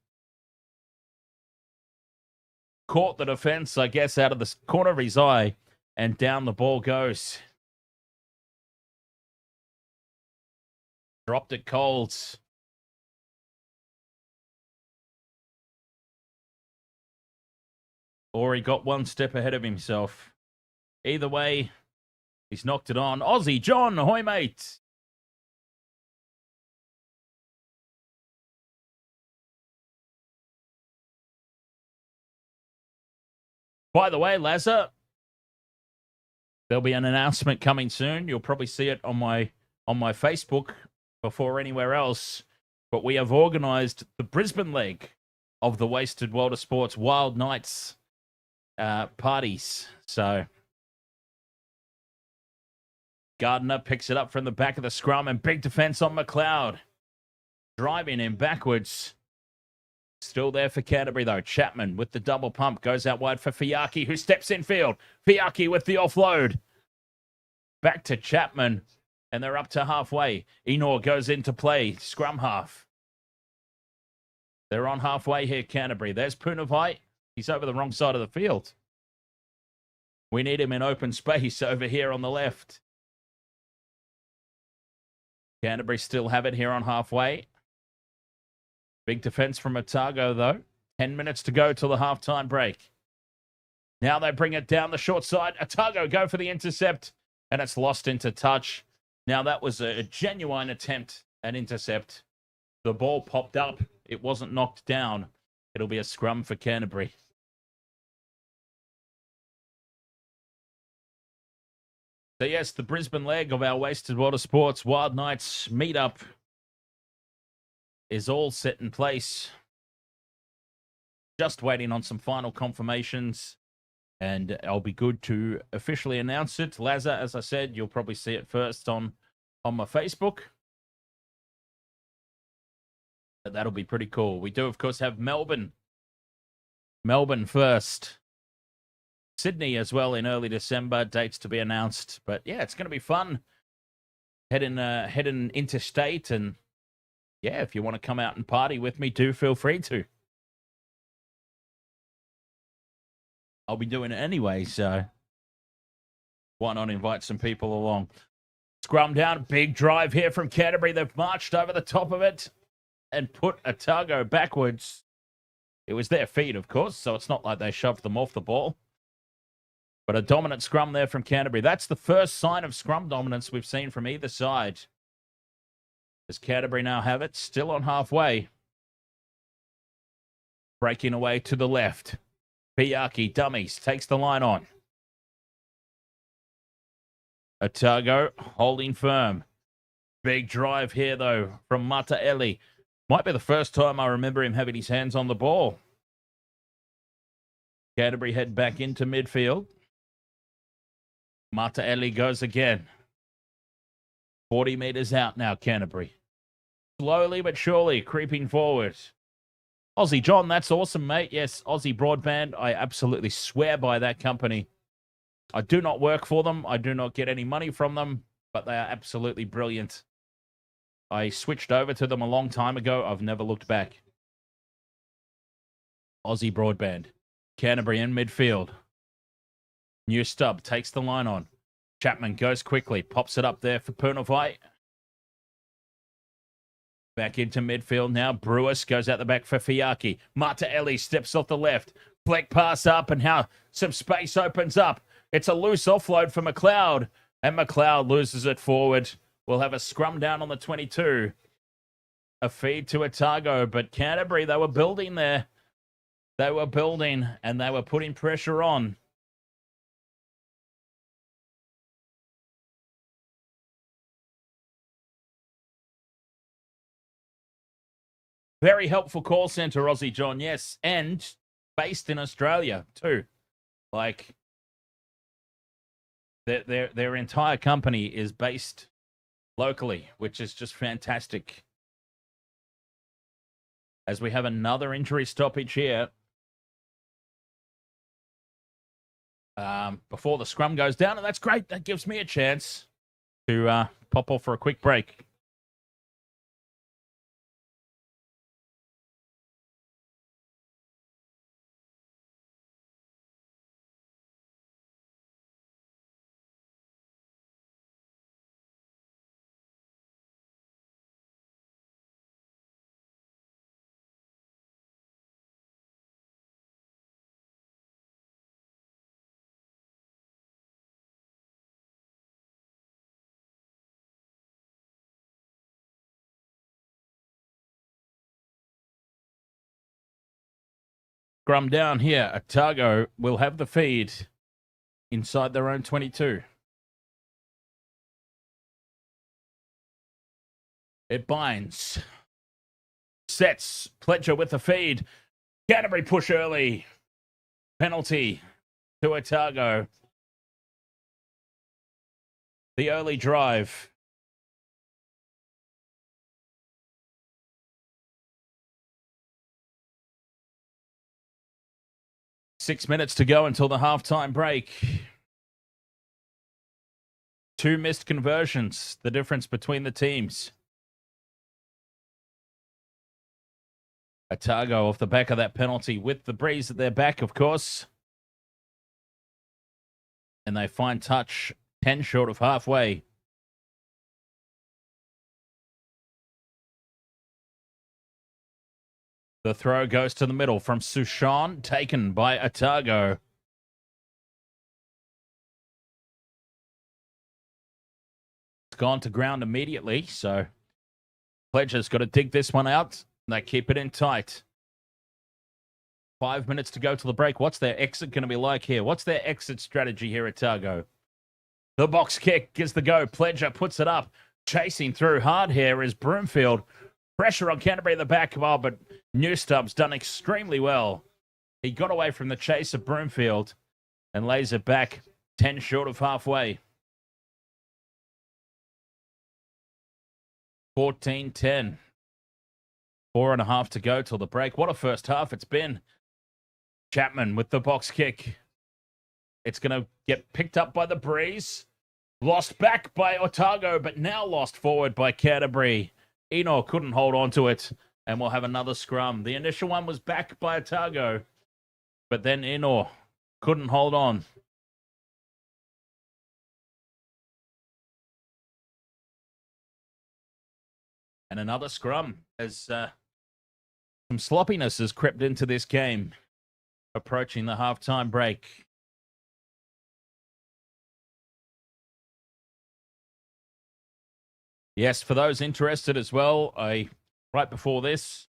caught the defence, I guess, out of the corner of his eye, and down the ball goes. Dropped it cold. Or he got one step ahead of himself. Either way, he's knocked it on. Aussie John, ahoy mate. By the way, Lazza, there'll be an announcement coming soon. You'll probably see it on my Facebook before anywhere else. But we have organised the Brisbane leg of the Wasted Water Sports Wild Nights parties. So Gardner picks it up from the back of the scrum, and big defence on McLeod. Driving him backwards. Still there for Canterbury, though. Chapman with the double pump goes out wide for Fiaki, who steps in field. Fiaki with the offload. Back to Chapman, and they're up to halfway. Enor goes into play. Scrum half. They're on halfway here, Canterbury. There's Punavai. He's over the wrong side of the field. We need him in open space over here on the left. Canterbury still have it here on halfway. Big defence from Otago, though. 10 minutes to go till the halftime break. Now they bring it down the short side. Otago go for the intercept, and it's lost into touch. Now that was a genuine attempt at intercept. The ball popped up. It wasn't knocked down. It'll be a scrum for Canterbury. So yes, the Brisbane leg of our Wasted Water Sports Wild Nights meetup is all set in place. Just waiting on some final confirmations, and I'll be good to officially announce it. Lazza, as I said, you'll probably see it first on my Facebook. But that'll be pretty cool. We do, of course, have Melbourne. Melbourne first. Sydney as well in early December. Dates to be announced. But yeah, it's going to be fun. Heading interstate and yeah, if you want to come out and party with me, do feel free to. I'll be doing it anyway, so why not invite some people along? Scrum down, big drive here from Canterbury. They've marched over the top of it and put Otago backwards. It was their feet, of course, so it's not like they shoved them off the ball. But a dominant scrum there from Canterbury. That's the first sign of scrum dominance we've seen from either side. As Canterbury now have it, still on halfway. Breaking away to the left. Piaki, dummies, takes the line on. Otago holding firm. Big drive here, though, from Mataele. Might be the first time I remember him having his hands on the ball. Canterbury head back into midfield. Mataele goes again. 40 metres out now, Canterbury. Slowly but surely creeping forward. Aussie John, that's awesome, mate. Yes, Aussie Broadband. I absolutely swear by that company. I do not work for them. I do not get any money from them, but they are absolutely brilliant. I switched over to them a long time ago. I've never looked back. Aussie Broadband. Canterbury in midfield. New Stub takes the line on. Chapman goes quickly. Pops it up there for Punavai. Back into midfield now. Brewis goes out the back for Fiaki. Mataele steps off the left. Flick pass up and how some space opens up. It's a loose offload for McLeod. And McLeod loses it forward. We'll have a scrum down on the 22. A feed to Otago. But Canterbury, they were building there. They were building and they were putting pressure on. Very helpful call centre, Aussie John, yes. And based in Australia, too. Like, their entire company is based locally, which is just fantastic. As we have another injury stoppage here. Before the scrum goes down, and that's great. That gives me a chance to pop off for a quick break. Scrum down here. Otago will have the feed inside their own 22. It binds. Sets. Pledger with the feed. Canterbury push early. Penalty to Otago. The early drive. Six minutes to go until the halftime break. 2 missed conversions, the difference between the teams. Otago off the back of that penalty with the breeze at their back, of course. And they find touch 10 short of halfway. The throw goes to the middle from Sushan, taken by Otago. It's gone to ground immediately, so Pledger's got to dig this one out. They keep it in tight. 5 minutes to go till the break. What's their exit going to be like here? What's their exit strategy here, Otago? The box kick gives the go. Pledger puts it up. Chasing through hard here is Broomfield. Pressure on Canterbury at the back. Oh, but Newstub's done extremely well. He got away from the chase of Broomfield and lays it back 10 short of halfway. 14-10. 4.5 to go till the break. What a first half it's been. Chapman with the box kick. It's going to get picked up by the breeze. Lost back by Otago, but now lost forward by Canterbury. Eno couldn't hold on to it, and we'll have another scrum. The initial one was backed by Otago, but then Eno couldn't hold on. And another scrum as some sloppiness has crept into this game, approaching the halftime break. Yes, for those interested as well, right before this,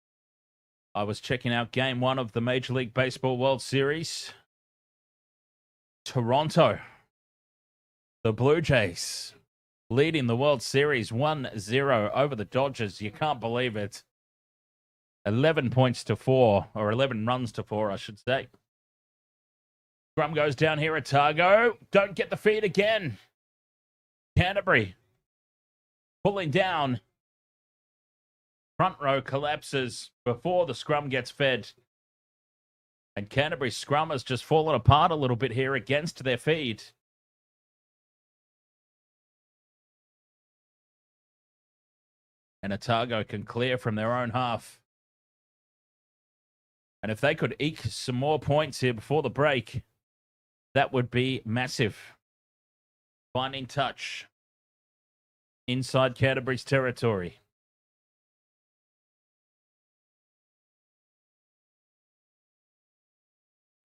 I was checking out Game 1 of the Major League Baseball World Series. Toronto, the Blue Jays, leading the World Series 1-0 over the Dodgers. You can't believe it. 11 points to 4, or 11 runs to 4, I should say. Scrum goes down here, Otago. Don't get the feed again. Canterbury pulling down. Front row collapses before the scrum gets fed. And Canterbury's scrum has just fallen apart a little bit here against their feed. And Otago can clear from their own half. And if they could eke some more points here before the break, that would be massive. Finding touch inside Canterbury's territory.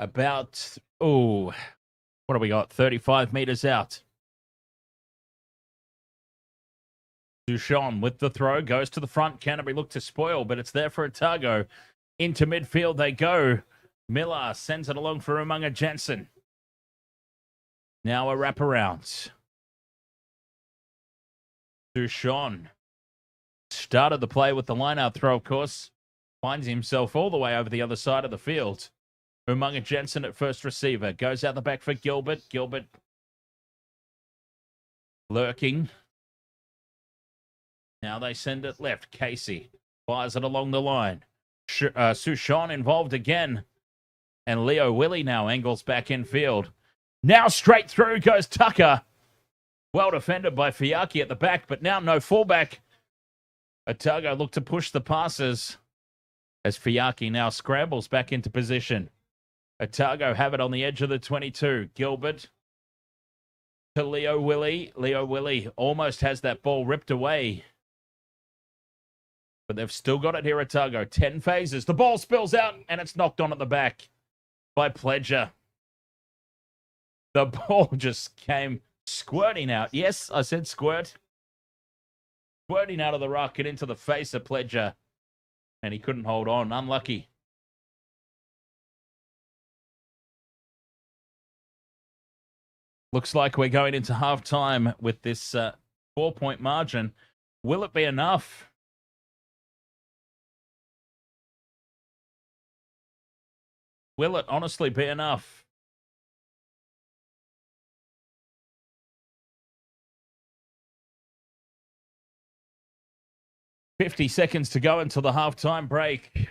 About, what do we got? 35 meters out. Duchamp with the throw, goes to the front. Canterbury look to spoil, but it's there for Otago. Into midfield they go. Miller sends it along for Umunga Jensen. Now a wraparound. Duchamp started the play with the line-out throw, of course. Finds himself all the way over the other side of the field. Umunga Jensen at first receiver. Goes out the back for Gilbert. Gilbert lurking. Now they send it left. Casey fires it along the line. Sushon involved again. And Leo Willie now angles back in field. Now straight through goes Tucker. Well defended by Fiaki at the back, but now no fullback. Otago look to push the passes as Fiaki now scrambles back into position. Otago have it on the edge of the 22. Gilbert to Leo Willie. Leo Willie almost has that ball ripped away. But they've still got it here, Otago. 10 phases. The ball spills out, and it's knocked on at the back by Pledger. The ball just came squirting out. Yes, I said squirt. Squirting out of the ruck and into the face of Pledger. And he couldn't hold on. Unlucky. Looks like we're going into halftime with this 4-point margin. Will it be enough? Will it honestly be enough? $50 seconds to go until the halftime break.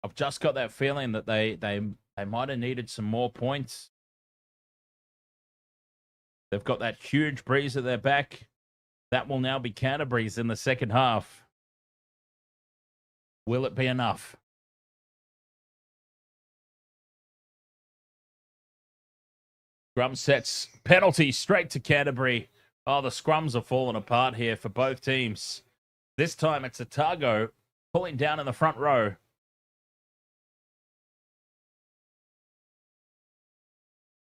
I've just got that feeling that they might have needed some more points. They've got that huge breeze at their back. That will now be Canterbury's in the second half. Will it be enough? Scrum sets penalty straight to Canterbury. Oh, the scrums are falling apart here for both teams. This time it's Otago pulling down in the front row.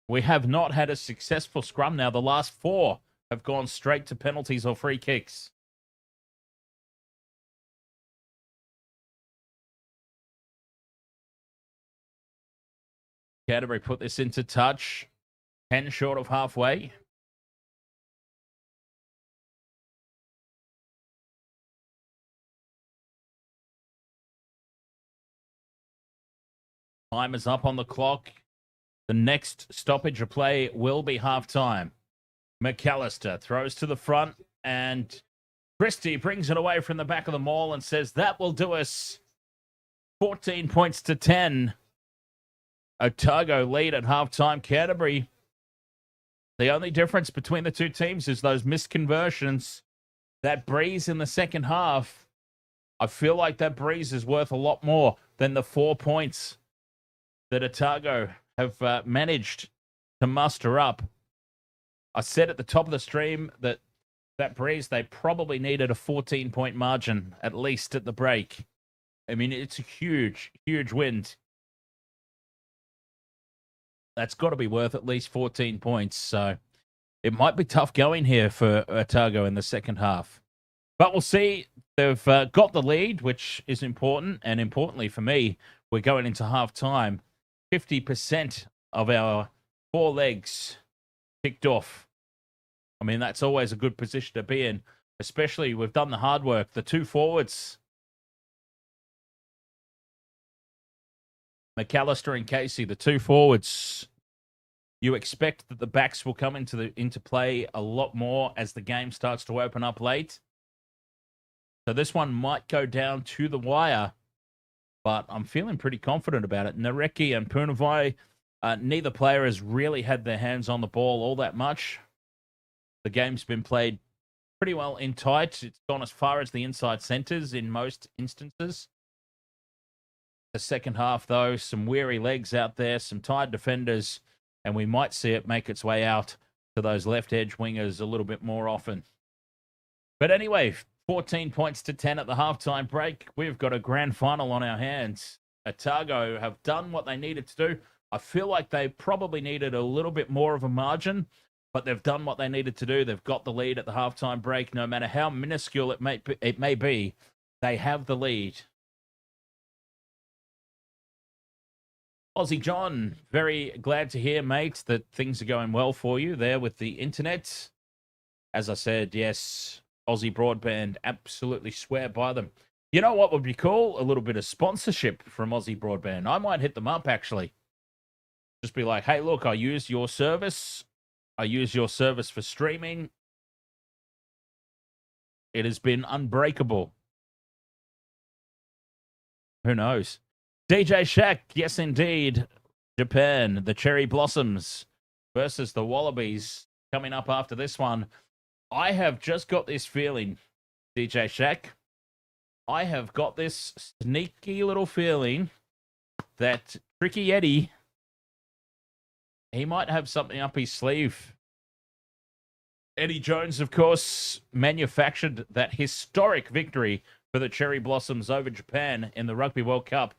We have not had a successful scrum now. The last 4 have gone straight to penalties or free kicks. Canterbury put this into touch. 10 short of halfway. Time is up on the clock. The next stoppage of play will be halftime. McAllister throws to the front, and Christie brings it away from the back of the maul and says, that will do us. 14 points to 10. Otago lead at halftime. Canterbury, the only difference between the two teams is those missed conversions. that breeze in the second half, I feel like that breeze is worth a lot more than the 4 points that Otago have managed to muster up. I said at the top of the stream that breeze, they probably needed a 14-point margin, at least at the break. I mean, it's a huge, huge wind. That's got to be worth at least 14 points. So it might be tough going here for Otago in the second half. But we'll see. They've got the lead, which is important. And importantly for me, we're going into half-time. 50% of our 4 legs kicked off. I mean, that's always a good position to be in. Especially, we've done the hard work. The 2 forwards, McAllister and Casey, the 2 forwards, you expect that the backs will come into play a lot more as the game starts to open up late. So this one might go down to the wire, but I'm feeling pretty confident about it. Nareki and Punavai, neither player has really had their hands on the ball all that much. The game's been played pretty well in tight. It's gone as far as the inside centres in most instances. The second half, though, some weary legs out there, some tired defenders, and we might see it make its way out to those left edge wingers a little bit more often. But anyway, 14 points to 10 at the halftime break. We've got a grand final on our hands. Otago have done what they needed to do. I feel like they probably needed a little bit more of a margin, but they've done what they needed to do. They've got the lead at the halftime break. No matter how minuscule it may be, they have the lead. Aussie John, very glad to hear, mate, that things are going well for you there with the internet. As I said, yes, Aussie Broadband, absolutely swear by them. You know what would be cool? A little bit of sponsorship from Aussie Broadband. I might hit them up, actually. Just be like, hey, look, I use your service. I use your service for streaming. It has been unbreakable. Who knows? DJ Shaq, yes, indeed. Japan, the Cherry Blossoms versus the Wallabies coming up after this one. I have just got this feeling, DJ Shaq. I have got this sneaky little feeling that Tricky Eddie, he might have something up his sleeve. Eddie Jones, of course, manufactured that historic victory for the Cherry Blossoms over Japan in the Rugby World Cup.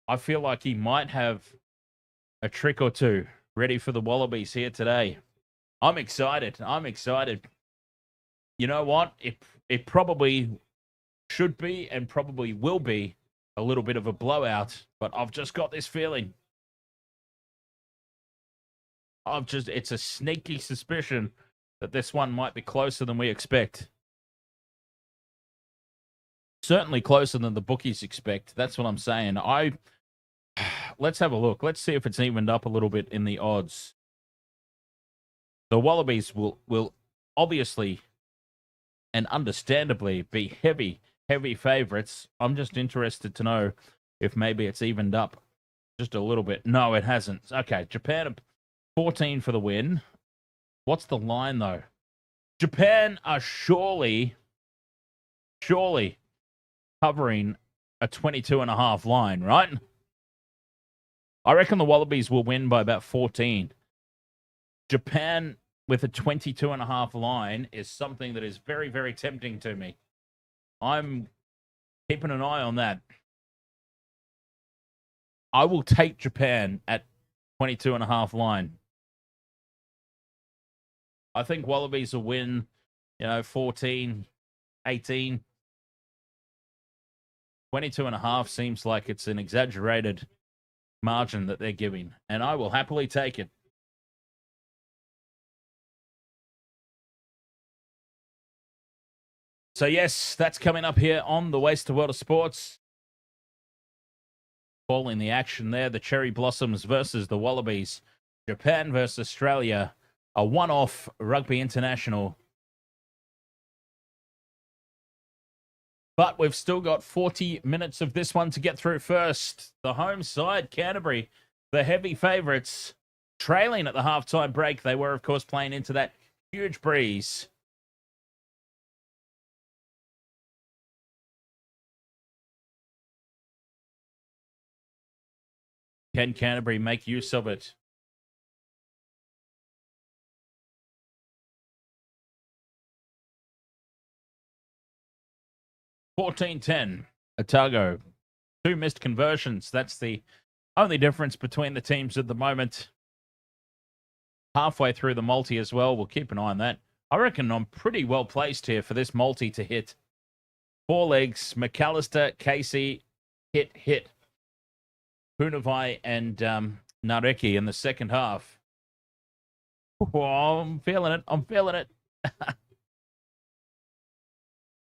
I feel like he might have a trick or two ready for the Wallabies here today. I'm excited. I'm excited. You know what? It probably should be and probably will be a little bit of a blowout, but I've just got this feeling. It's a sneaky suspicion that this one might be closer than we expect. Certainly closer than the bookies expect. That's what I'm saying. Let's have a look. Let's see if it's evened up a little bit in the odds. The Wallabies will obviously and understandably be heavy favorites. I'm just interested to know if maybe it's evened up just a little bit. No, it hasn't. Okay, Japan 14 for the win. What's the line, though? Japan are surely covering a 22.5 line, right? I reckon the Wallabies will win by about 14. Japan with a 22.5 line is something that is very, very tempting to me. I'm keeping an eye on that. I will take Japan at 22.5 line. I think Wallabies will win, 14, 18. 22.5 seems like it's an exaggerated margin that they're giving, and I will happily take it. So yes, that's coming up here on the Waste of World of Sports. Calling the action there, the Cherry Blossoms versus the Wallabies. Japan versus Australia, a one-off rugby international. But we've still got 40 minutes of this one to get through first. The home side, Canterbury, the heavy favourites, trailing at the halftime break. They were, of course, playing into that huge breeze. Can Canterbury make use of it? $14-10. Otago. 2 missed conversions. That's the only difference between the teams at the moment. Halfway through the multi as well. We'll keep an eye on that. I reckon I'm pretty well placed here for this multi to hit. 4 legs. McAllister, Casey, hit. Punavai and Nareki in the second half. Oh, I'm feeling it.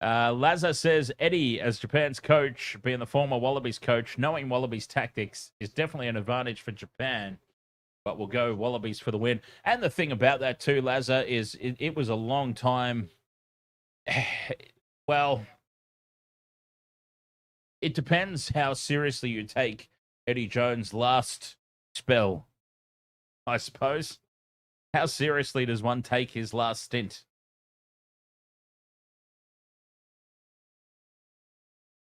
Laza says, Eddie, as Japan's coach, being the former Wallabies coach, knowing Wallabies tactics is definitely an advantage for Japan. But we'll go Wallabies for the win. And the thing about that too, Laza, is it was a long time. Well, it depends how seriously you take Eddie Jones' last spell, I suppose. How seriously does one take his last stint?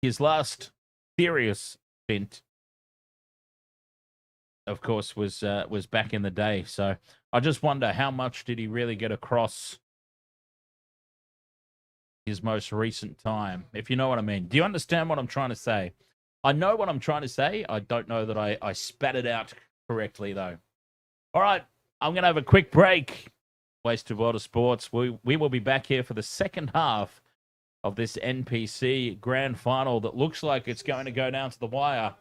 His last serious stint, of course, was back in the day. So I just wonder, how much did he really get across his most recent time, if you know what I mean? Do you understand what I'm trying to say? I know what I'm trying to say. I don't know that I spat it out correctly, though. All right, I'm going to have a quick break. Waste of World of Sports. We will be back here for the second half of this NPC grand final that looks like it's going to go down to the wire.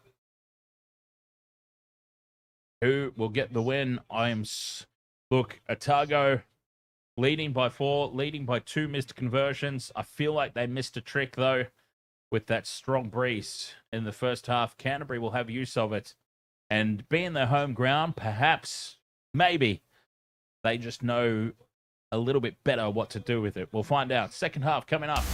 Who will get the win? Look, Otago leading by 4, leading by 2 missed conversions. I feel like they missed a trick, though, with that strong breeze in the first half. Canterbury will have use of it. And being their home ground, perhaps, maybe, they just know a little bit better what to do with it. We'll find out. Second half coming up.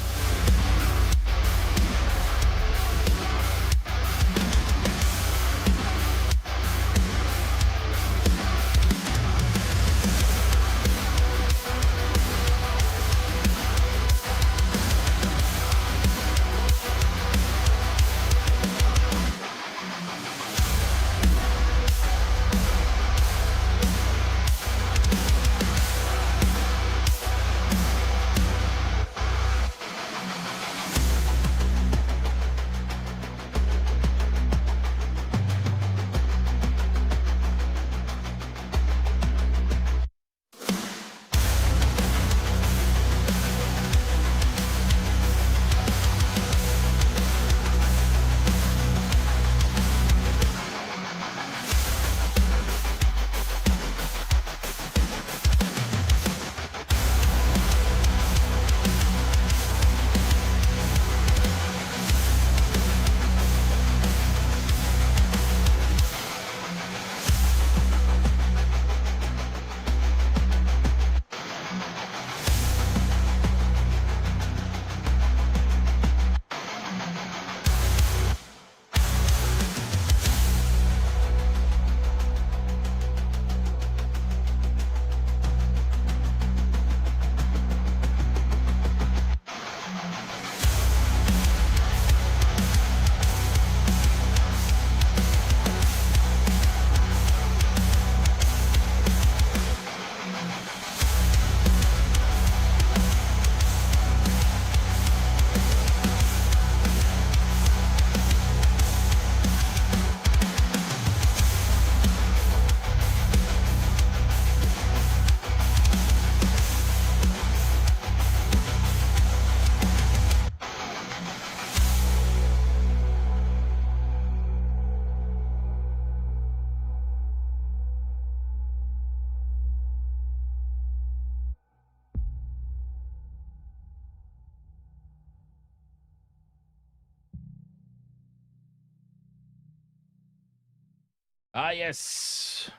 Ah, yes.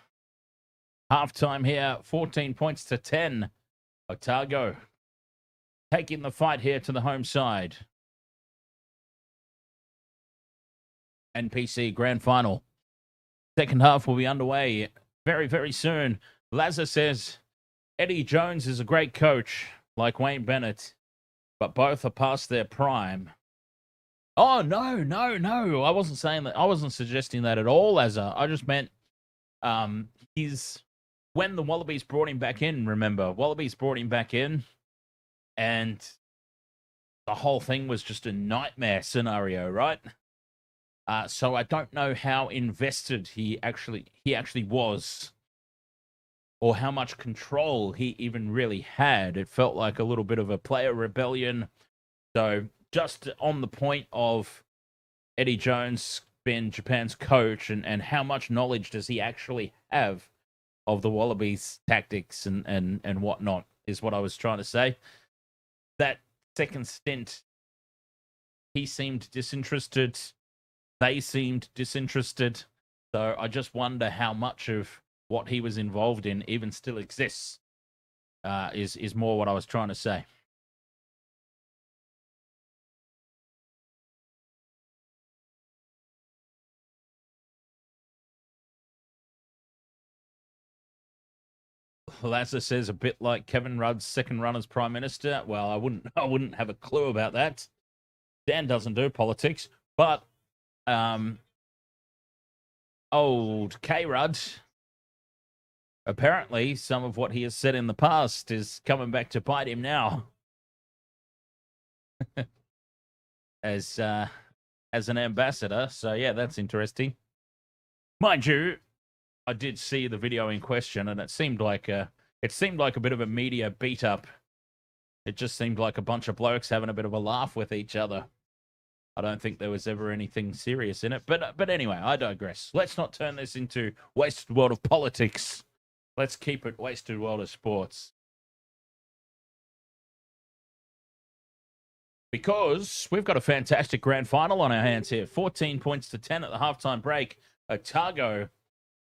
Halftime here, 14 points to 10. Otago taking the fight here to the home side. NPC Grand Final. Second half will be underway very, very soon. Lazar says, Eddie Jones is a great coach, like Wayne Bennett, but both are past their prime. Oh, no. I wasn't saying that. I wasn't suggesting that at all, Azza. I just meant he's when the Wallabies brought him back in, remember? Wallabies brought him back in, and the whole thing was just a nightmare scenario, right? So I don't know how invested he actually was, or how much control he even really had. It felt like a little bit of a player rebellion. So just on the point of Eddie Jones being Japan's coach, and how much knowledge does he actually have of the Wallabies tactics and whatnot, is what I was trying to say. That second stint, he seemed disinterested. They seemed disinterested. So I just wonder how much of what he was involved in even still exists, is more what I was trying to say. Lazza says, a bit like Kevin Rudd's second run as Prime Minister. Well, I wouldn't have a clue about that. Dan doesn't do politics, but old K Rudd, apparently some of what he has said in the past is coming back to bite him now. as an ambassador. So yeah, that's interesting. Mind you, I did see the video in question, and it seemed like a bit of a media beat up. It just seemed like a bunch of blokes having a bit of a laugh with each other. I don't think there was ever anything serious in it. But anyway, I digress. Let's not turn this into Wasted World of Politics. Let's keep it Wasted World of Sports. Because we've got a fantastic grand final on our hands here. 14 points to 10 at the halftime break. Otago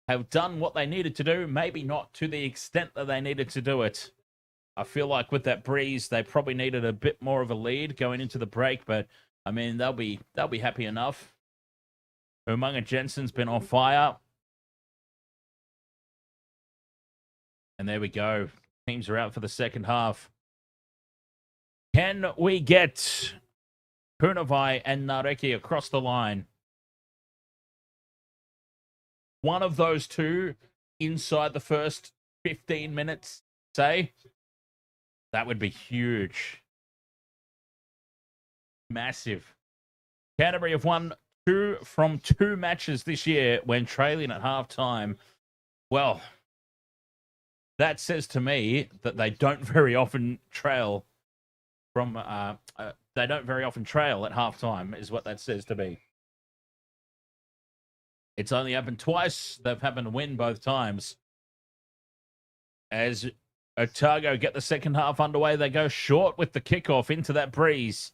have done what they needed to do, maybe not to the extent that they needed to do it. I feel like with that breeze, they probably needed a bit more of a lead going into the break, but I mean, they'll be happy enough. Umunga Jensen's been on fire. And there we go. Teams are out for the second half. Can we get Punavai and Nareki across the line? One of those two inside the first 15 minutes, say? That would be huge. Massive. Canterbury have won 2 from 2 matches this year when trailing at halftime. Well, that says to me that they don't very often trail from they don't very often trail at halftime, is what that says to me. It's only happened twice. They've happened to win both times. As Otago get the second half underway, they go short with the kickoff into that breeze.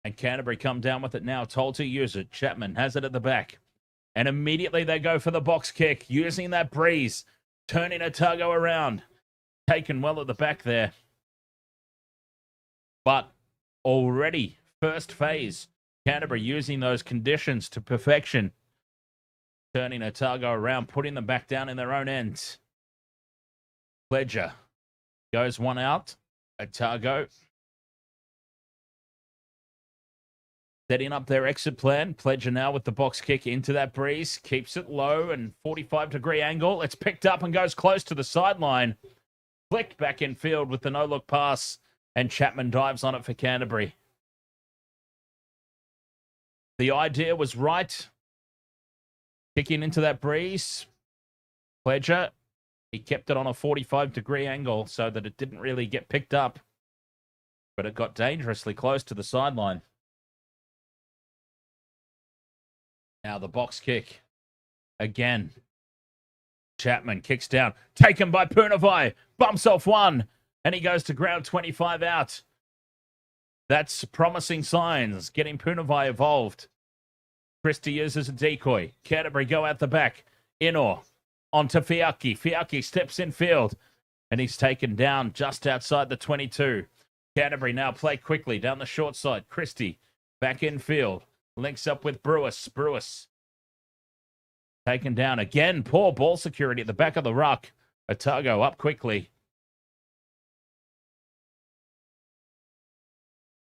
And Canterbury come down with it now. Told to use it. Chapman has it at the back. And immediately they go for the box kick, using that breeze, turning Otago around. Taken well at the back there. But already, first phase, Canterbury using those conditions to perfection. Turning Otago around, putting them back down in their own end. Pledger goes one out. Otago setting up their exit plan. Pledger now with the box kick into that breeze. Keeps it low and 45-degree angle. It's picked up and goes close to the sideline. Flicked back in field with the no-look pass. And Chapman dives on it for Canterbury. The idea was right. Kicking into that breeze. Pledger, he kept it on a 45-degree angle so that it didn't really get picked up. But it got dangerously close to the sideline. Now the box kick. Again. Chapman kicks down. Taken by Punavai. Bumps off one. And he goes to ground 25 out. That's promising signs. Getting Punavai involved. Christie uses a decoy. Canterbury go out the back. Inor onto Fiaki. Fiaki steps in field. And he's taken down just outside the 22. Canterbury now play quickly down the short side. Christie back in field. Links up with Brewis. Brewis taken down again. Poor ball security at the back of the ruck. Otago up quickly.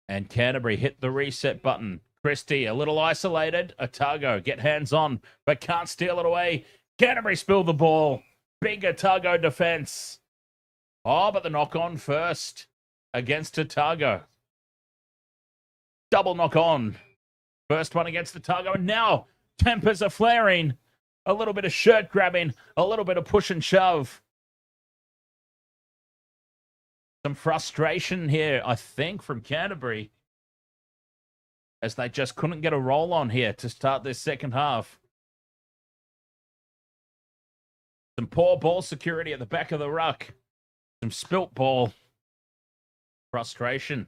And Canterbury hit the reset button. Christie, a little isolated. Otago, get hands on, but can't steal it away. Canterbury spill the ball. Big Otago defense. Oh, but the knock on first against Otago. Double knock on. First one against Otago, and now tempers are flaring. A little bit of shirt grabbing, a little bit of push and shove. Some frustration here, I think, from Canterbury, as they just couldn't get a roll on here to start this second half. Some poor ball security at the back of the ruck. Some spilt ball. Frustration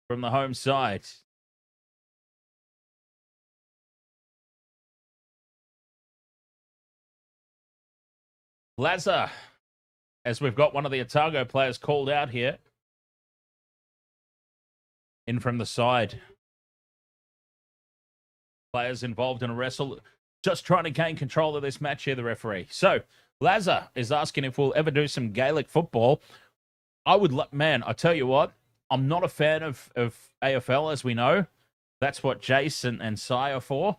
from the home side. Lazar, as we've got one of the Otago players called out here. In from the side. Players involved in a wrestle. Just trying to gain control of this match here, the referee. So, Lazar is asking if we'll ever do some Gaelic football. I would, man, I tell you what, I'm not a fan of AFL, as we know. That's what Jace and Sai are for.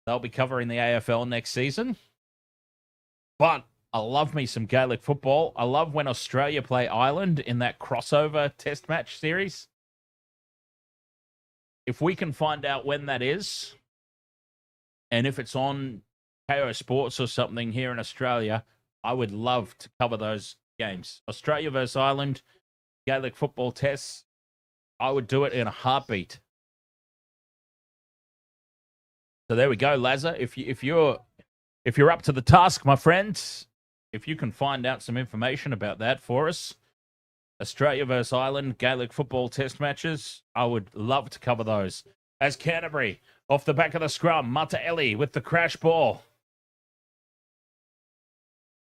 They'll be covering the AFL next season. But I love me some Gaelic football. I love when Australia play Ireland in that crossover test match series. If we can find out when that is, and if it's on KO Sports or something here in Australia, I would love to cover those games. Australia versus Ireland, Gaelic football tests, I would do it in a heartbeat. So there we go, Lazar. If you're up to the task, my friends, if you can find out some information about that for us, Australia versus Ireland, Gaelic football test matches, I would love to cover those. As Canterbury, off the back of the scrum, Mataeli with the crash ball.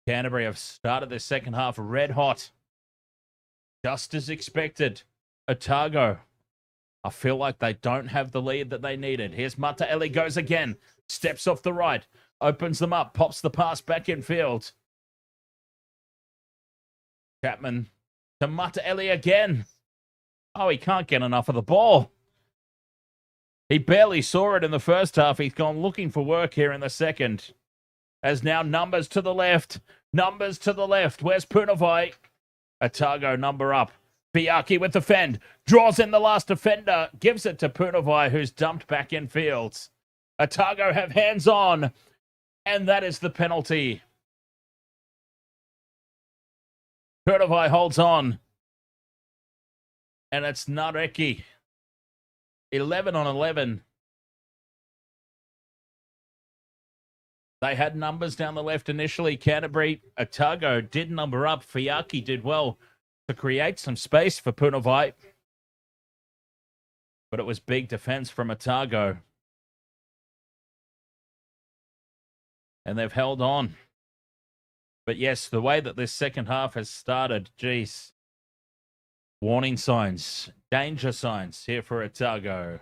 Canterbury have started their second half red hot. Just as expected. Otago, I feel like they don't have the lead that they needed. Here's Mataeli, goes again. Steps off the right. Opens them up. Pops the pass back in field. Chapman to Mataeli again. Oh, he can't get enough of the ball. He barely saw it in the first half. He's gone looking for work here in the second. As now numbers to the left. Numbers to the left. Where's Punavai? Otago number up. Fiaki with the fend. Draws in the last defender. Gives it to Punavai, who's dumped back in field. Otago have hands on. And that is the penalty. Punavai holds on. And it's Nareki. 11 on 11. They had numbers down the left initially. Canterbury, Otago did number up. Fiaki did well to create some space for Punavai. But it was big defense from Otago. And they've held on. But yes, the way that this second half has started, geez. Warning signs, danger signs here for Otago.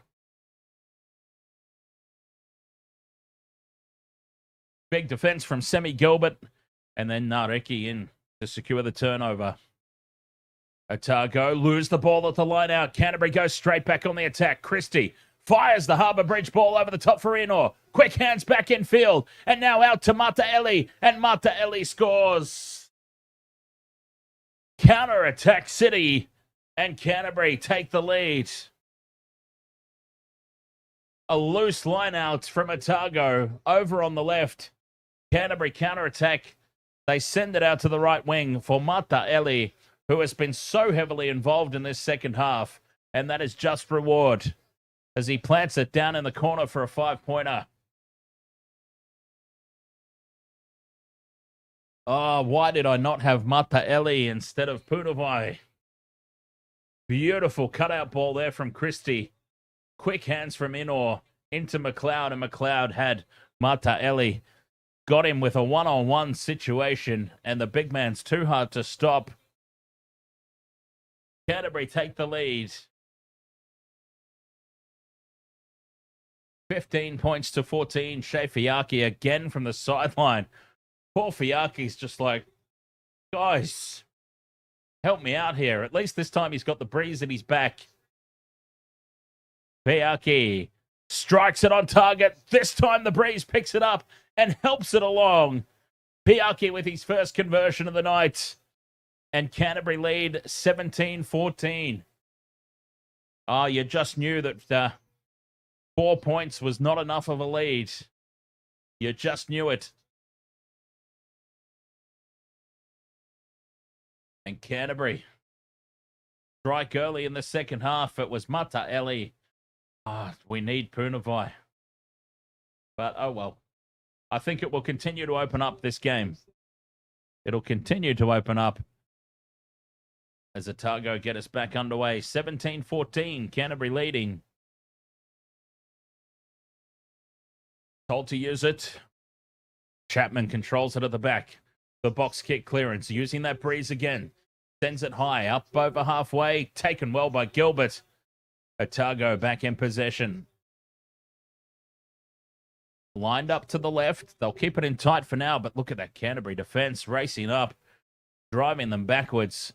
Big defense from Semi Gilbert. And then Nareki in to secure the turnover. Otago lose the ball at the line out. Canterbury goes straight back on the attack. Christie fires the Harbour Bridge ball over the top for Inor. Quick hands back in field. And now out to Mataeli. And Mataeli scores. Counter-attack City. And Canterbury take the lead. A loose line out from Otago over on the left. Canterbury counter-attack. They send it out to the right wing for Mataeli, who has been so heavily involved in this second half. And that is just reward as he plants it down in the corner for a 5-pointer. Oh, why did I not have Mataeli instead of Punavai? Beautiful cutout ball there from Christie. Quick hands from Inor into McLeod, and McLeod had Mataeli. Got him with a one-on-one situation, and the big man's too hard to stop. Canterbury take the lead. 15 points to 14. Shea Fiaki again from the sideline. Poor Fiaki's just like, guys, help me out here. At least this time he's got the breeze at his back. Piaki strikes it on target. This time the breeze picks it up and helps it along. Piaki with his first conversion of the night. And Canterbury lead 17-14. Oh, you just knew that 4 points was not enough of a lead. You just knew it. And Canterbury strike early in the second half. It was Mata Eli. We need Punavai. But, oh well. I think it will continue to open up this game. It'll continue to open up as Otago get us back underway. 17-14, Canterbury leading. Told to use it. Chapman controls it at the back. The box kick clearance, using that breeze again. Sends it high, up over halfway. Taken well by Gilbert. Otago back in possession. Lined up to the left. They'll keep it in tight for now, but look at that Canterbury defense racing up, driving them backwards.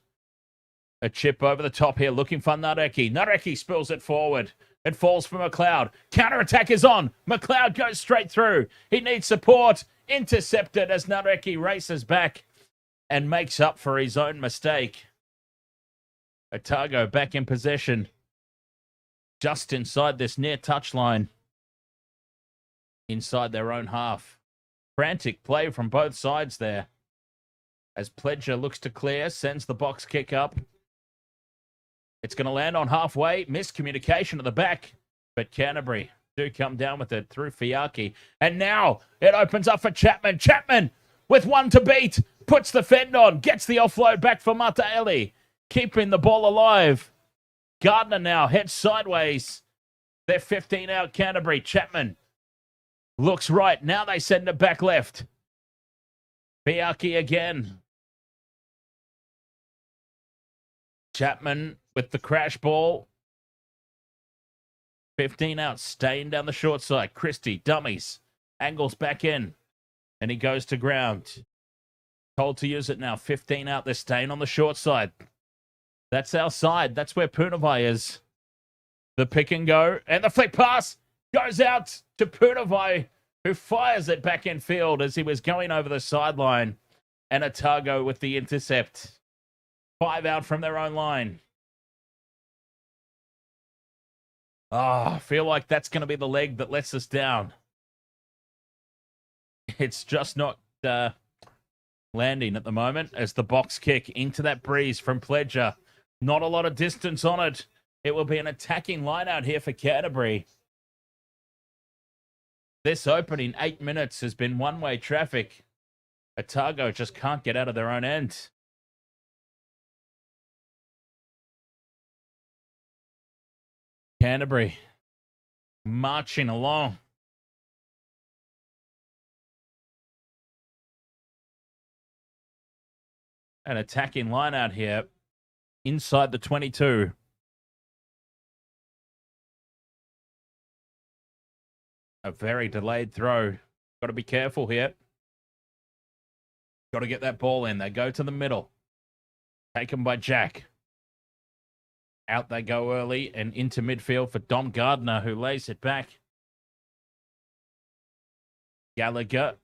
A chip over the top here, looking for Nareki. Nareki spills it forward. It falls for McLeod. Counter-attack is on. McLeod goes straight through. He needs support. Intercepted as Nareki races back and makes up for his own mistake. Otago back in possession. Just inside this near touchline. Inside their own half. Frantic play from both sides there. As Pledger looks to clear, sends the box kick up. It's going to land on halfway. Miscommunication at the back. But Canterbury do come down with it through Fiaki. And now it opens up for Chapman. Chapman with one to beat. Puts the fend on. Gets the offload back for Mataeli. Keeping the ball alive. Gardner now heads sideways. They're 15 out Canterbury. Chapman looks right. Now they send it back left. Fiaki again. Chapman with the crash ball. 15 out, staying down the short side. Christie, dummies. Angles back in. And he goes to ground. Told to use it now. 15 out, they're staying on the short side. That's our side. That's where Punavai is. The pick and go. And the flick pass goes out to Punavai, who fires it back in field as he was going over the sideline. And Otago with the intercept. 5 out from their own line. I feel like that's going to be the leg that lets us down. It's just not landing at the moment as the box kick into that breeze from Pledger. Not a lot of distance on it. It will be an attacking line out here for Canterbury. This opening 8 minutes has been one-way traffic. Otago just can't get out of their own end. Canterbury marching along. An attacking line out here inside the 22. A very delayed throw. Got to be careful here. Got to get that ball in. They go to the middle. Taken by Jack. Out they go early and into midfield for Dom Gardner, who lays it back. Gallagher.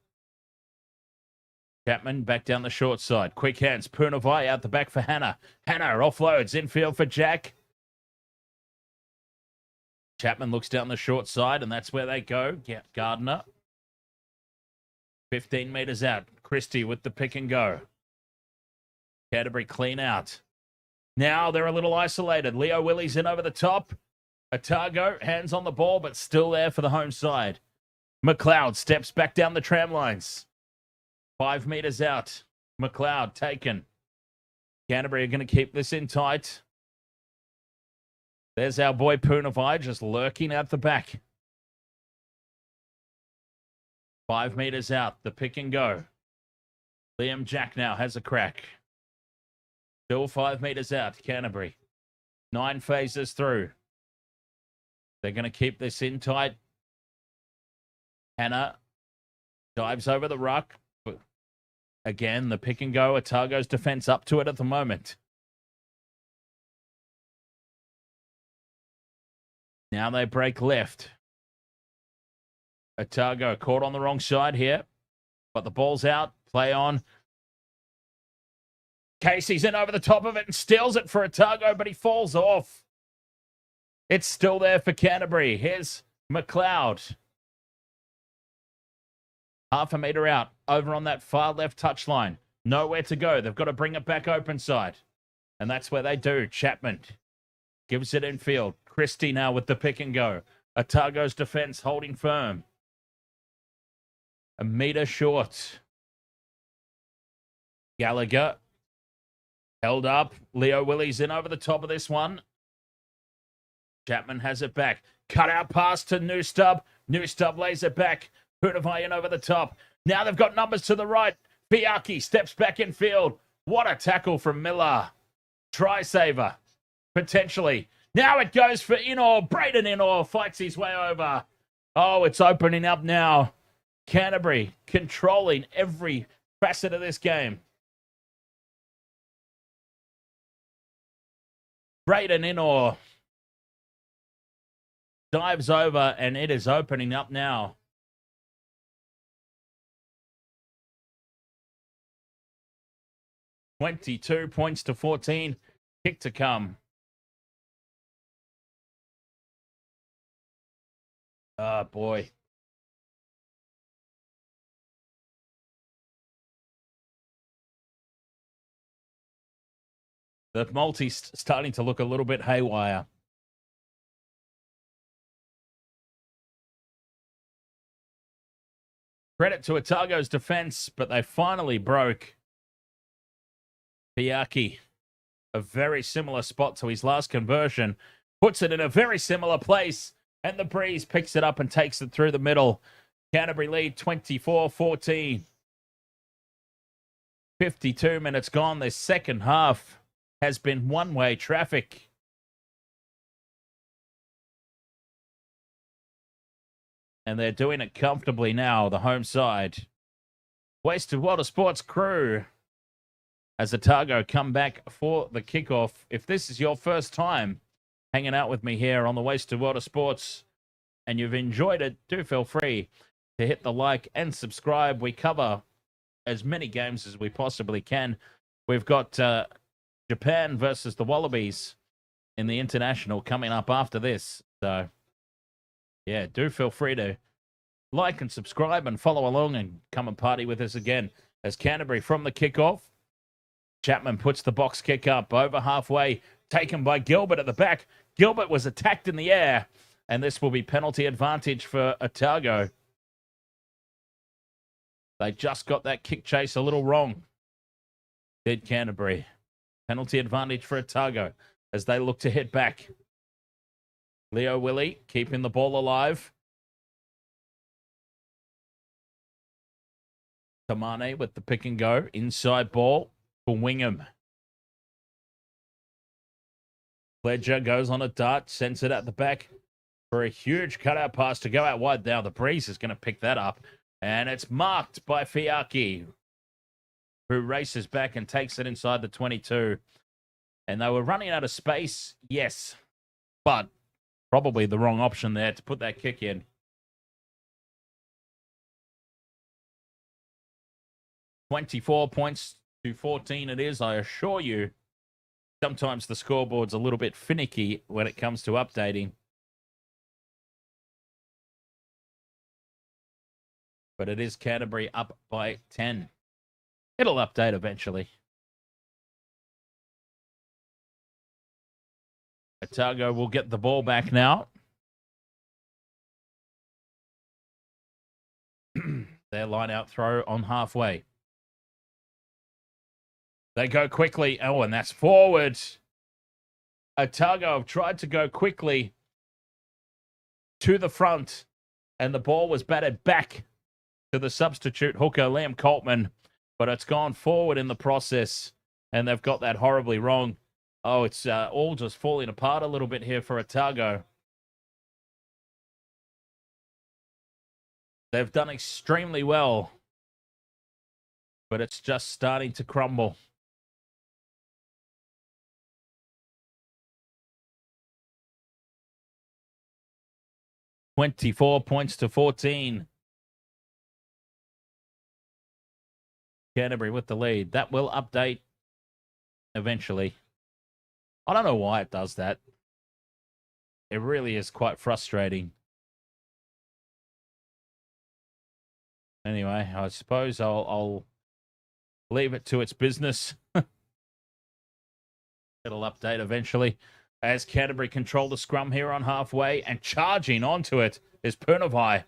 Chapman back down the short side. Quick hands. Punavai out the back for Hannah. Hannah offloads infield for Jack. Chapman looks down the short side, and that's where they go. Yeah, Gardner. 15 metres out. Christie with the pick and go. Canterbury clean out. Now they're a little isolated. Leo Willie's in over the top. Otago, hands on the ball, but still there for the home side. McLeod steps back down the tram lines. 5 metres out. McLeod taken. Canterbury are going to keep this in tight. There's our boy Punavai just lurking out the back. 5 metres out. The pick and go. Liam Jack now has a crack. Still 5 metres out, Canterbury. 9 phases through. They're going to keep this in tight. Hannah dives over the ruck. Again, the pick and go. Otago's defence up to it at the moment. Now they break left. Otago caught on the wrong side here, but the ball's out. Play on. Casey's in over the top of it and steals it for Otago, but he falls off. It's still there for Canterbury. Here's McLeod. Half a metre out, over on that far left touchline. Nowhere to go. They've got to bring it back open side. And that's where they do. Chapman gives it in field. Christie now with the pick and go. Otago's defence holding firm. A metre short. Gallagher held up. Leo Willie's in over the top of this one. Chapman has it back. Cut out pass to Newstub. Newstub lays it back. Punavai in over the top. Now they've got numbers to the right. Piaki steps back in field. What a tackle from Miller. Try saver. Potentially. Now it goes for Inor. Braden Inor fights his way over. Oh, it's opening up now. Canterbury controlling every facet of this game. Braden Inor dives over and it is opening up now. $22 points to 14. Kick to come. Oh, boy. The multi's starting to look a little bit haywire. Credit to Otago's defense, but they finally broke. Piaki, a very similar spot to his last conversion, puts it in a very similar place, and the Breeze picks it up and takes it through the middle. Canterbury lead 24-14. 52 minutes gone. Their second half has been one-way traffic. And they're doing it comfortably now, the home side. Wasted Water Sports crew as Otago come back for the kickoff. If this is your first time hanging out with me here on the Wasted Water Sports and you've enjoyed it, do feel free to hit the like and subscribe. We cover as many games as we possibly can. We've got Japan versus the Wallabies in the international coming up after this. So, yeah, do feel free to like and subscribe and follow along and come and party with us again. As Canterbury from the kickoff, Chapman puts the box kick up over halfway, taken by Gilbert at the back. Gilbert was attacked in the air, and this will be penalty advantage for Otago. They just got that kick chase a little wrong. Did Canterbury. Penalty advantage for Otago as they look to hit back. Leo Willie keeping the ball alive. Tamane with the pick and go. Inside ball for Wingham. Pledger goes on a dart, sends it at the back for a huge cutout pass to go out wide. Now the Breeze is going to pick that up. And it's marked by Fiaki, who races back and takes it inside the 22. And they were running out of space, yes, but probably the wrong option there to put that kick in. 24 points to 14 it is, I assure you. Sometimes the scoreboard's a little bit finicky when it comes to updating. But it is Canterbury up by 10. It'll update eventually. Otago will get the ball back now. Their line-out throw on halfway. They go quickly. Oh, and that's forward. Otago have tried to go quickly to the front, and the ball was batted back to the substitute hooker, Liam Coltman, but it's gone forward in the process, and they've got that horribly wrong. Oh, it's all just falling apart a little bit here for Otago. They've done extremely well, but it's just starting to crumble. 24 points to 14. Canterbury with the lead. That will update eventually. I don't know why it does that. It really is quite frustrating. Anyway, I suppose I'll leave it to its business. It'll update eventually. As Canterbury control the scrum here on halfway, and charging onto it is Purnavai.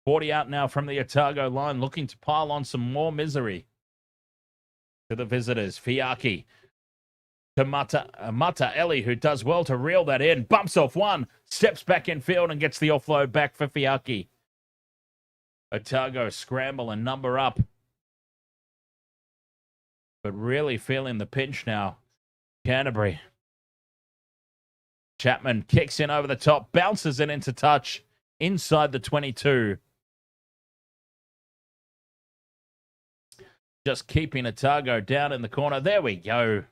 40 out now from the Otago line, looking to pile on some more misery to the visitors. Fiaki to Mata Ellie, who does well to reel that in. Bumps off one, steps back in field and gets the offload back for Fiaki. Otago scramble and number up. But really feeling the pinch now. Canterbury. Chapman kicks in over the top, bounces it into touch inside the 22. Just keeping Otago down in the corner. There we go.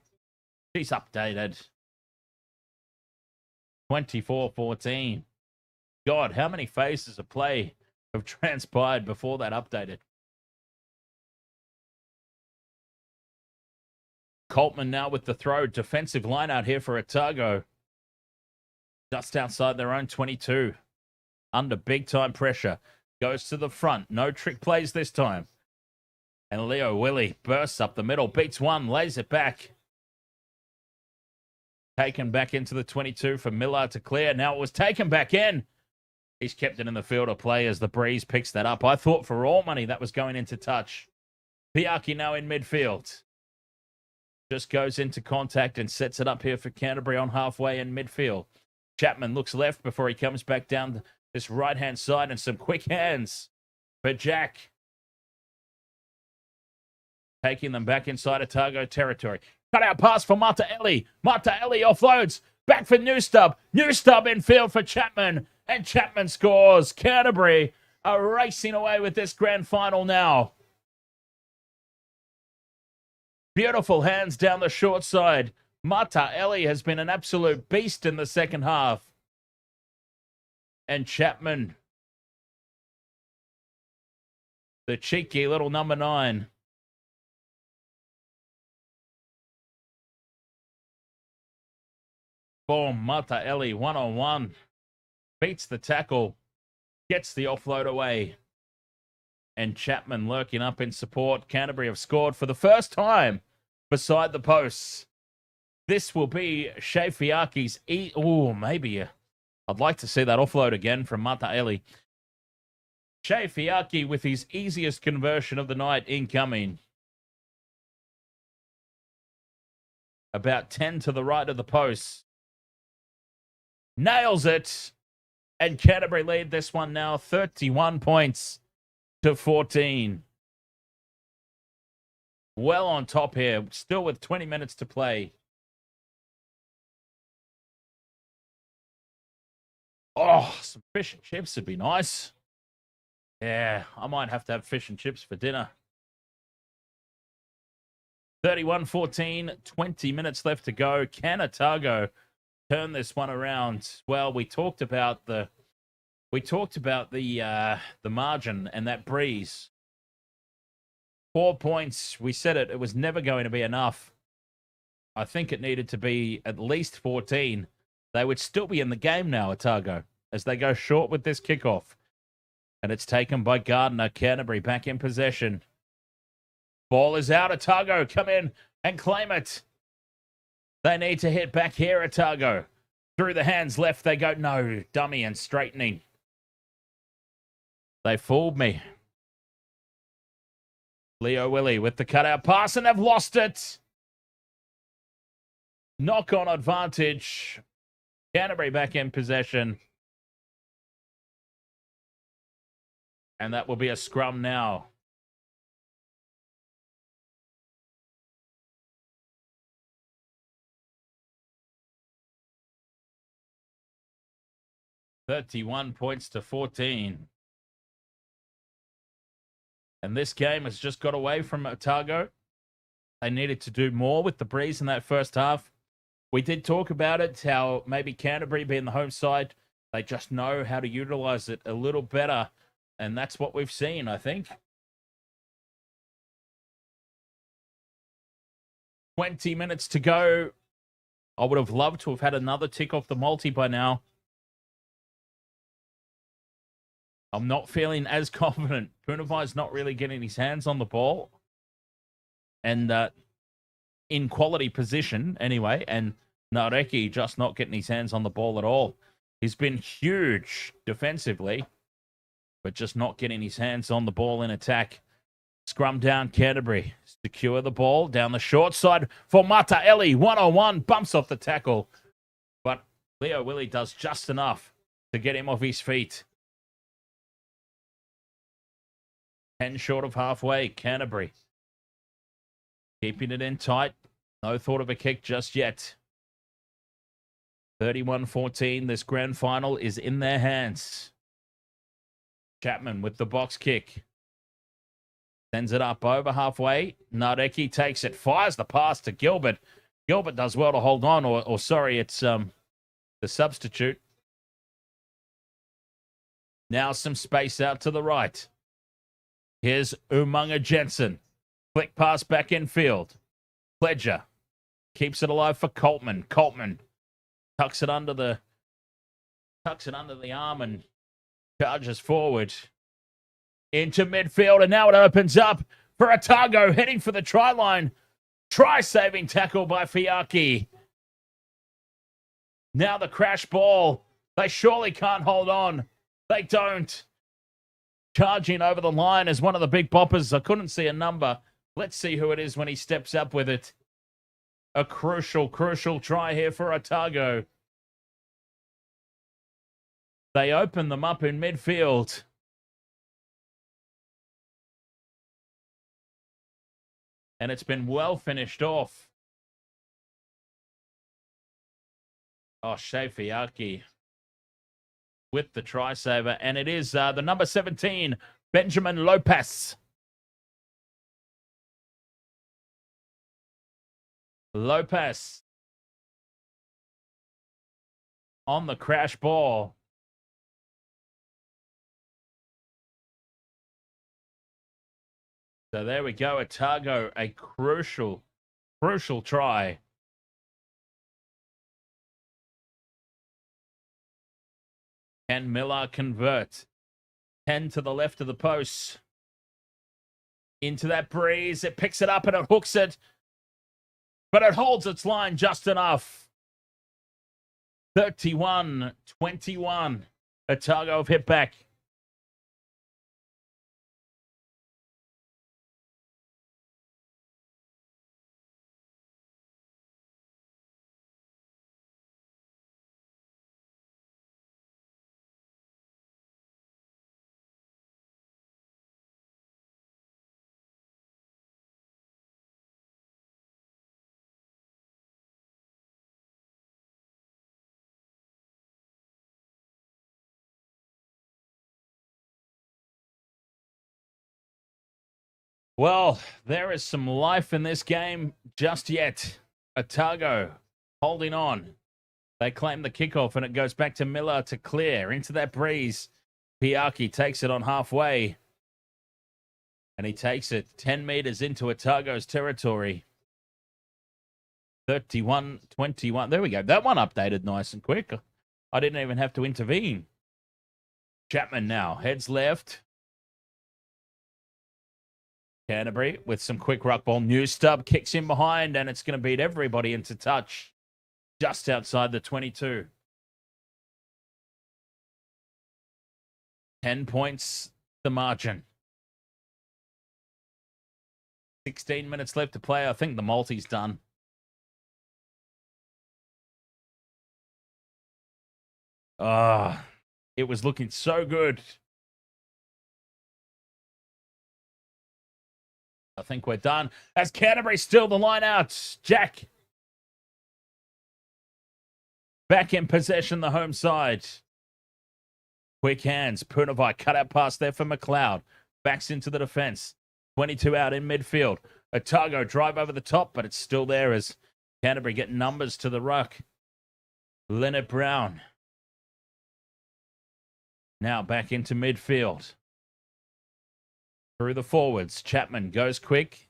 She's updated. 24-14. God, how many phases of play have transpired before that updated? Coltman now with the throw. Defensive line out here for Otago. Just outside their own 22. Under big-time pressure. Goes to the front. No trick plays this time. And Leo Willie bursts up the middle. Beats one. Lays it back. Taken back into the 22 for Miller to clear. Now it was taken back in. He's kept it in the field of play as the breeze picks that up. I thought for all money that was going into touch. Piaki now in midfield. Just goes into contact and sets it up here for Canterbury on halfway in midfield. Chapman looks left before he comes back down this right-hand side, and some quick hands for Jack. Taking them back inside Otago territory. Cut out pass for Mata Ellie. Mata Ellie offloads. Back for Newstub. Newstub in field for Chapman. And Chapman scores. Canterbury are racing away with this grand final now. Beautiful hands down the short side. Mata Ellie has been an absolute beast in the second half. And Chapman, the cheeky little number 9. Boom, Mata Ellie, 1-on-1. Beats the tackle. Gets the offload away. And Chapman lurking up in support. Canterbury have scored for the first time beside the posts. This will be Shea Fiaki's... maybe... I'd like to see that offload again from Mata Ellie. Shea Fiaki with his easiest conversion of the night incoming. About 10 to the right of the post. Nails it. And Canterbury lead this one now 31 points to 14. Well on top here. Still with 20 minutes to play. Oh, some fish and chips would be nice. Yeah, I might have to have fish and chips for dinner. 31-14, 20 minutes left to go. Can Otago turn this one around? Well, we talked about the margin and that breeze. 4 points. We said it was never going to be enough. I think it needed to be at least 14. They would still be in the game now, Otago, as they go short with this kickoff. And it's taken by Gardner. Canterbury back in possession. Ball is out. Otago, come in and claim it. They need to hit back here, Otago. Through the hands left they go. No, dummy and straightening. They fooled me. Leo Willie with the cutout pass, and they've lost it. Knock-on advantage. Canterbury back in possession. And that will be a scrum now. $31 points to 14. And this game has just got away from Otago. They needed to do more with the breeze in that first half. We did talk about it, how maybe Canterbury being the home side They just know how to utilize it a little better, and that's what we've seen, I think. 20 minutes to go. I would have loved to have had another tick off the multi by now. I'm not feeling as confident. Punavai's not really getting his hands on the ball. And in quality position, anyway. And Nareki just not getting his hands on the ball at all. He's been huge defensively, but just not getting his hands on the ball in attack. Scrum down Canterbury. Secure the ball down the short side for Mataeli. 1-on-1. Bumps off the tackle. But Leo Willie does just enough to get him off his feet. 10 short of halfway. Canterbury keeping it in tight. No thought of a kick just yet. 31-14. This grand final is in their hands. Chapman with the box kick. Sends it up over halfway. Nareki takes it. Fires the pass to Gilbert. Gilbert does well to hold on. Or sorry, it's the substitute. Now some space out to the right. Here's Umunga Jensen. Flick pass back in field. Pledger keeps it alive for Coltman. Coltman tucks it under the arm and charges forward into midfield. And now it opens up for Otago heading for the try line. Try-saving tackle by Fiaki. Now the crash ball. They surely can't hold on. They don't. Charging over the line as one of the big boppers. I couldn't see a number. Let's see who it is when he steps up with it. A crucial try here for Otago. They open them up in midfield. And it's been well finished off. Oh, Fiaki with the try saver. And it is the number 17, Benjamin Lopez. Lopez on the crash ball. So there we go. Otago, a crucial try. Can Miller convert? 10 to the left of the post. Into that breeze. It picks it up and it hooks it. But it holds its line just enough. 31-21. Otago have hit back. Well, there is some life in this game just yet. Otago holding on. They claim the kickoff and it goes back to Miller to clear into that breeze. Piaki takes it on halfway. And he takes it 10 meters into Otago's territory. 31-21. There we go. That one updated nice and quick. I didn't even have to intervene. Chapman now heads left. Canterbury with some quick ruck ball. New stub kicks in behind and it's going to beat everybody into touch. Just outside the 22. 10 points the margin. 16 minutes left to play. I think the multi's done. It was looking so good. I think we're done. As Canterbury still the line out. Jack back in possession, the home side. Quick hands. Punavai cut out pass there for McLeod. Backs into the defense. 22 out in midfield. Otago drive over the top, but it's still there as Canterbury get numbers to the ruck. Leonard Brown Now back into midfield. Through the forwards. Chapman goes quick.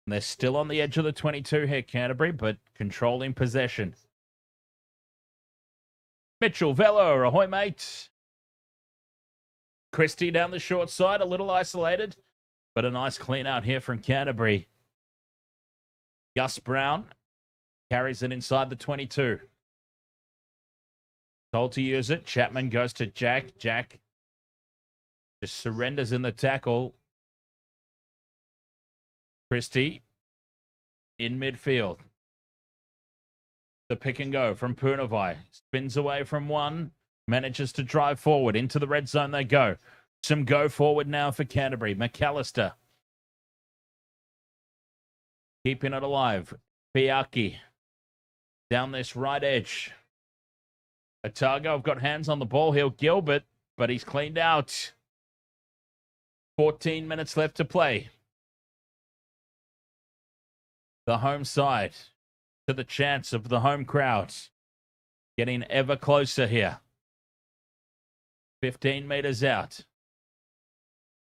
They're still on the edge of the 22 here, Canterbury, but controlling possession. Mitchell, Velo, ahoy, mate. Christie down the short side, a little isolated, but a nice clean out here from Canterbury. Gus Brown carries it inside the 22. Told to use it. Chapman goes to Jack. Jack just surrenders in the tackle. Christie in midfield. The pick and go from Punavai. Spins away from one. Manages to drive forward. Into the red zone they go. Some go forward now for Canterbury. McAllister. Keeping it alive. Fiaki. Down this right edge. Otago have got hands on the ball. He'll Gilbert, but he's cleaned out. 14 minutes left to play. The home side to the chance of the home crowd. Getting ever closer here. 15 meters out.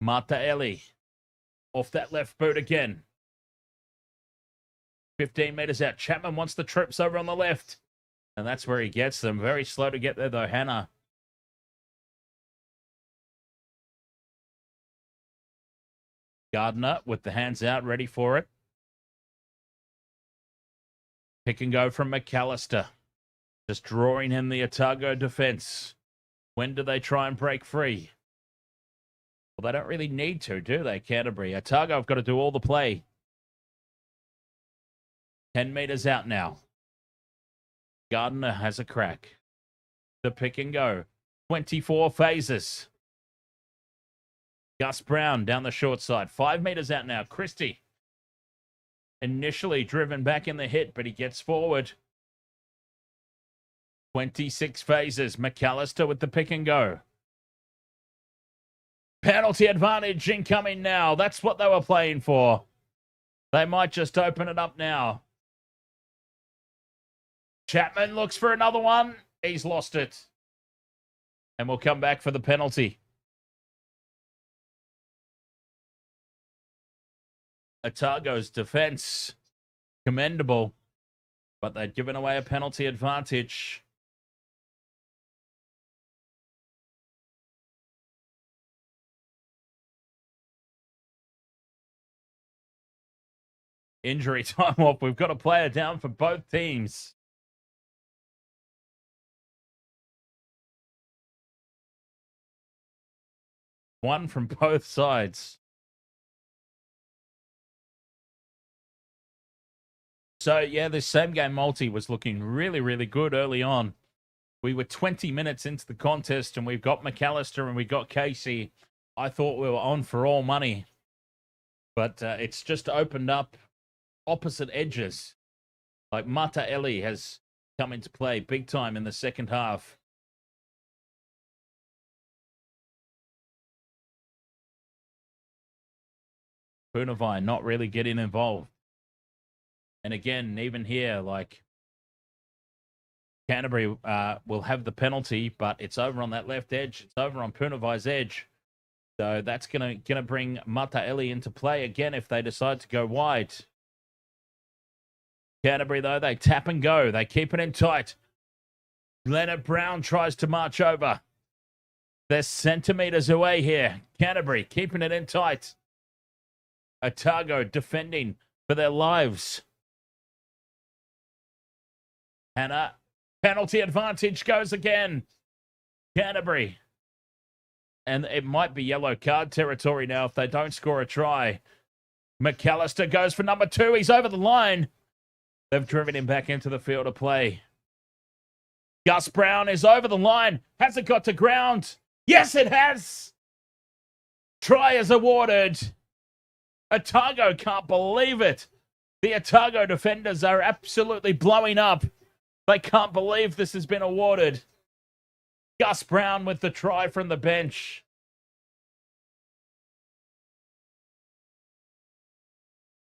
Martaeli off that left boot again. 15 meters out. Chapman wants the trips over on the left. And that's where he gets them. Very slow to get there, though, Hannah. Gardner with the hands out, ready for it. Pick and go from McAllister. Just drawing him the Otago defense. When do they try and break free? Well, they don't really need to, do they, Canterbury? Otago have got to do all the play. 10 meters out now. Gardner has a crack. The pick and go. 24 phases. Gus Brown down the short side. 5 meters out now. Christie. Initially driven back in the hit, but he gets forward. 26 phases. McAllister with the pick and go. Penalty advantage incoming now. That's what they were playing for. They might just open it up now. Chapman looks for another one. He's lost it. And we'll come back for the penalty. Otago's defense, commendable, but they'd given away a penalty advantage. Injury time off. We've got a player down for both teams. One from both sides. So, yeah, this same game multi was looking really, really good early on. We were 20 minutes into the contest, and we've got McAllister and we got Casey. I thought we were on for all money. But it's just opened up opposite edges. Like Martaeli has come into play big time in the second half. Punavai not really getting involved. And again, even here, like, Canterbury will have the penalty, but it's over on that left edge. It's over on Punavai's edge. So that's gonna bring Martaeli into play again if they decide to go wide. Canterbury, though, they tap and go. They keep it in tight. Leonard Brown tries to march over. They're centimeters away here. Canterbury keeping it in tight. Otago defending for their lives. Hannah, penalty advantage goes again. Canterbury. And it might be yellow card territory now if they don't score a try. McAllister goes for number 2. He's over the line. They've driven him back into the field of play. Gus Brown is over the line. Has it got to ground? Yes, it has. Try is awarded. Otago can't believe it. The Otago defenders are absolutely blowing up. They can't believe this has been awarded. Gus Brown with the try from the bench.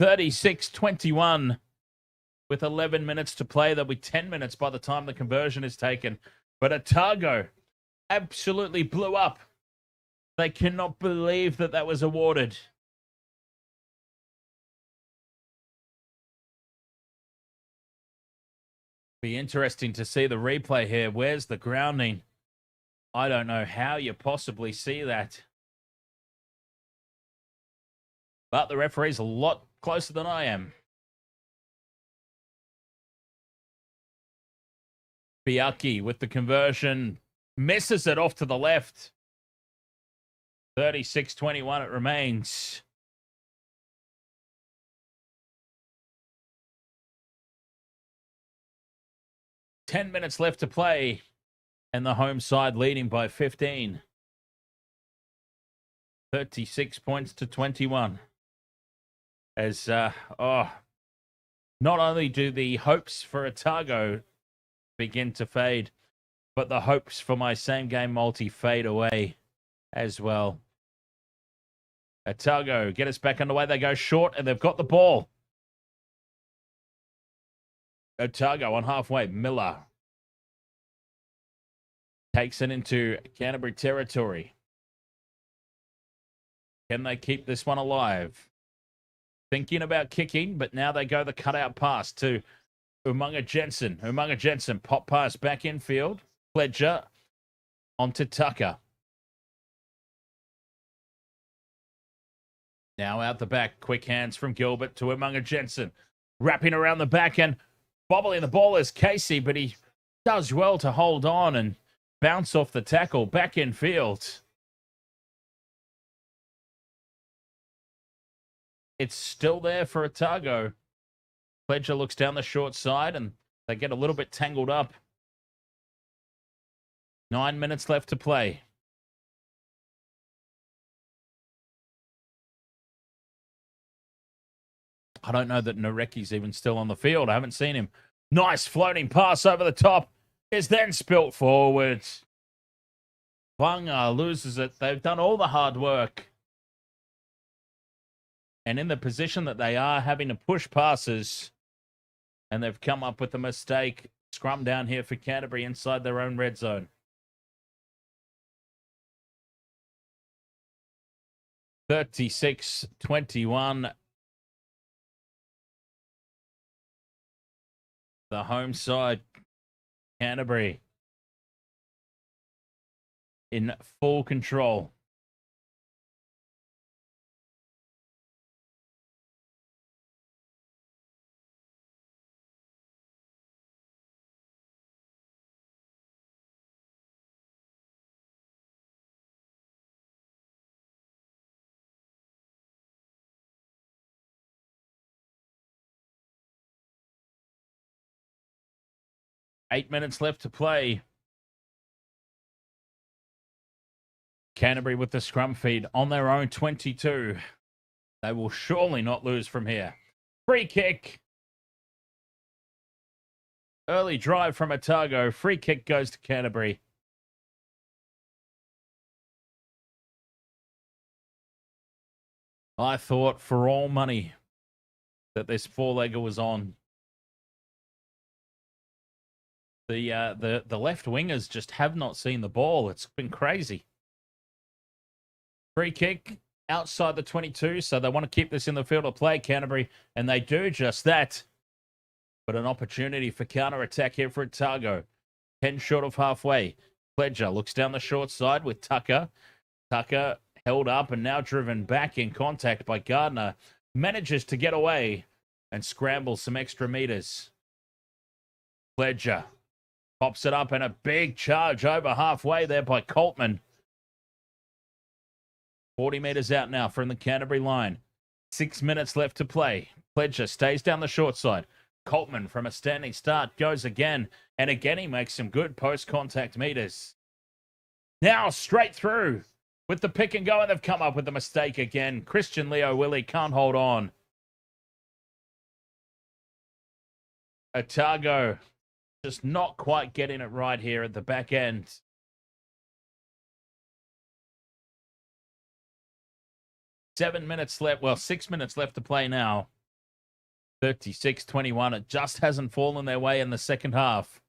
36-21 with 11 minutes to play. There'll be 10 minutes by the time the conversion is taken. But Otago absolutely blew up. They cannot believe that that was awarded. Be interesting to see the replay here. Where's the grounding? I don't know how you possibly see that. But the referee's a lot closer than I am. Biaki with the conversion. Misses it off to the left. 36-21 it remains. Ten minutes left to play. And the home side leading by 15. 36 points to 21. As, not only do the hopes for Otago begin to fade, but the hopes for my same game multi fade away as well. Otago get us back underway. They go short and they've got the ball. Otago on halfway. Miller takes it into Canterbury territory. Can they keep this one alive? Thinking about kicking, but now they go the cutout pass to Umunga Jensen. Umunga Jensen, pop pass back infield. Pledger onto Tucker. Now out the back. Quick hands from Gilbert to Umunga Jensen. Wrapping around the back and bobbling the ball is Casey, but he does well to hold on and bounce off the tackle back in field. It's still there for Otago. Pledger looks down the short side and they get a little bit tangled up. 9 minutes left to play. I don't know that Nareki's even still on the field. I haven't seen him. Nice floating pass over the top. Is then spilt forward. Vanga loses it. They've done all the hard work. And in the position that they are, having to push passes, and they've come up with a mistake. Scrum down here for Canterbury inside their own red zone. (36-21). The home side, Canterbury, in full control. Eight minutes left to play. Canterbury with the scrum feed on their own 22. They will surely not lose from here. Free kick. Early drive from Otago. Free kick goes to Canterbury. I thought for all money that this four-legger was on. The left wingers just have not seen the ball. It's been crazy. Free kick outside the 22, so they want to keep this in the field of play, Canterbury, and they do just that. But an opportunity for counter-attack here for Otago. 10 short of halfway. Pledger looks down the short side with Tucker. Tucker held up and now driven back in contact by Gardner. Manages to get away and scrambles some extra meters. Pledger pops it up and a big charge over halfway there by Coltman. 40 meters out now from the Canterbury line. 6 minutes left to play. Pledger stays down the short side. Coltman from a standing start goes again. And again, he makes some good post-contact meters. Now straight through with the pick and go. And they've come up with a mistake again. Christian Leo Willie can't hold on. Otago just not quite getting it right here at the back end. Seven minutes left. Well, 6 minutes left to play now. 36-21. It just hasn't fallen their way in the second half.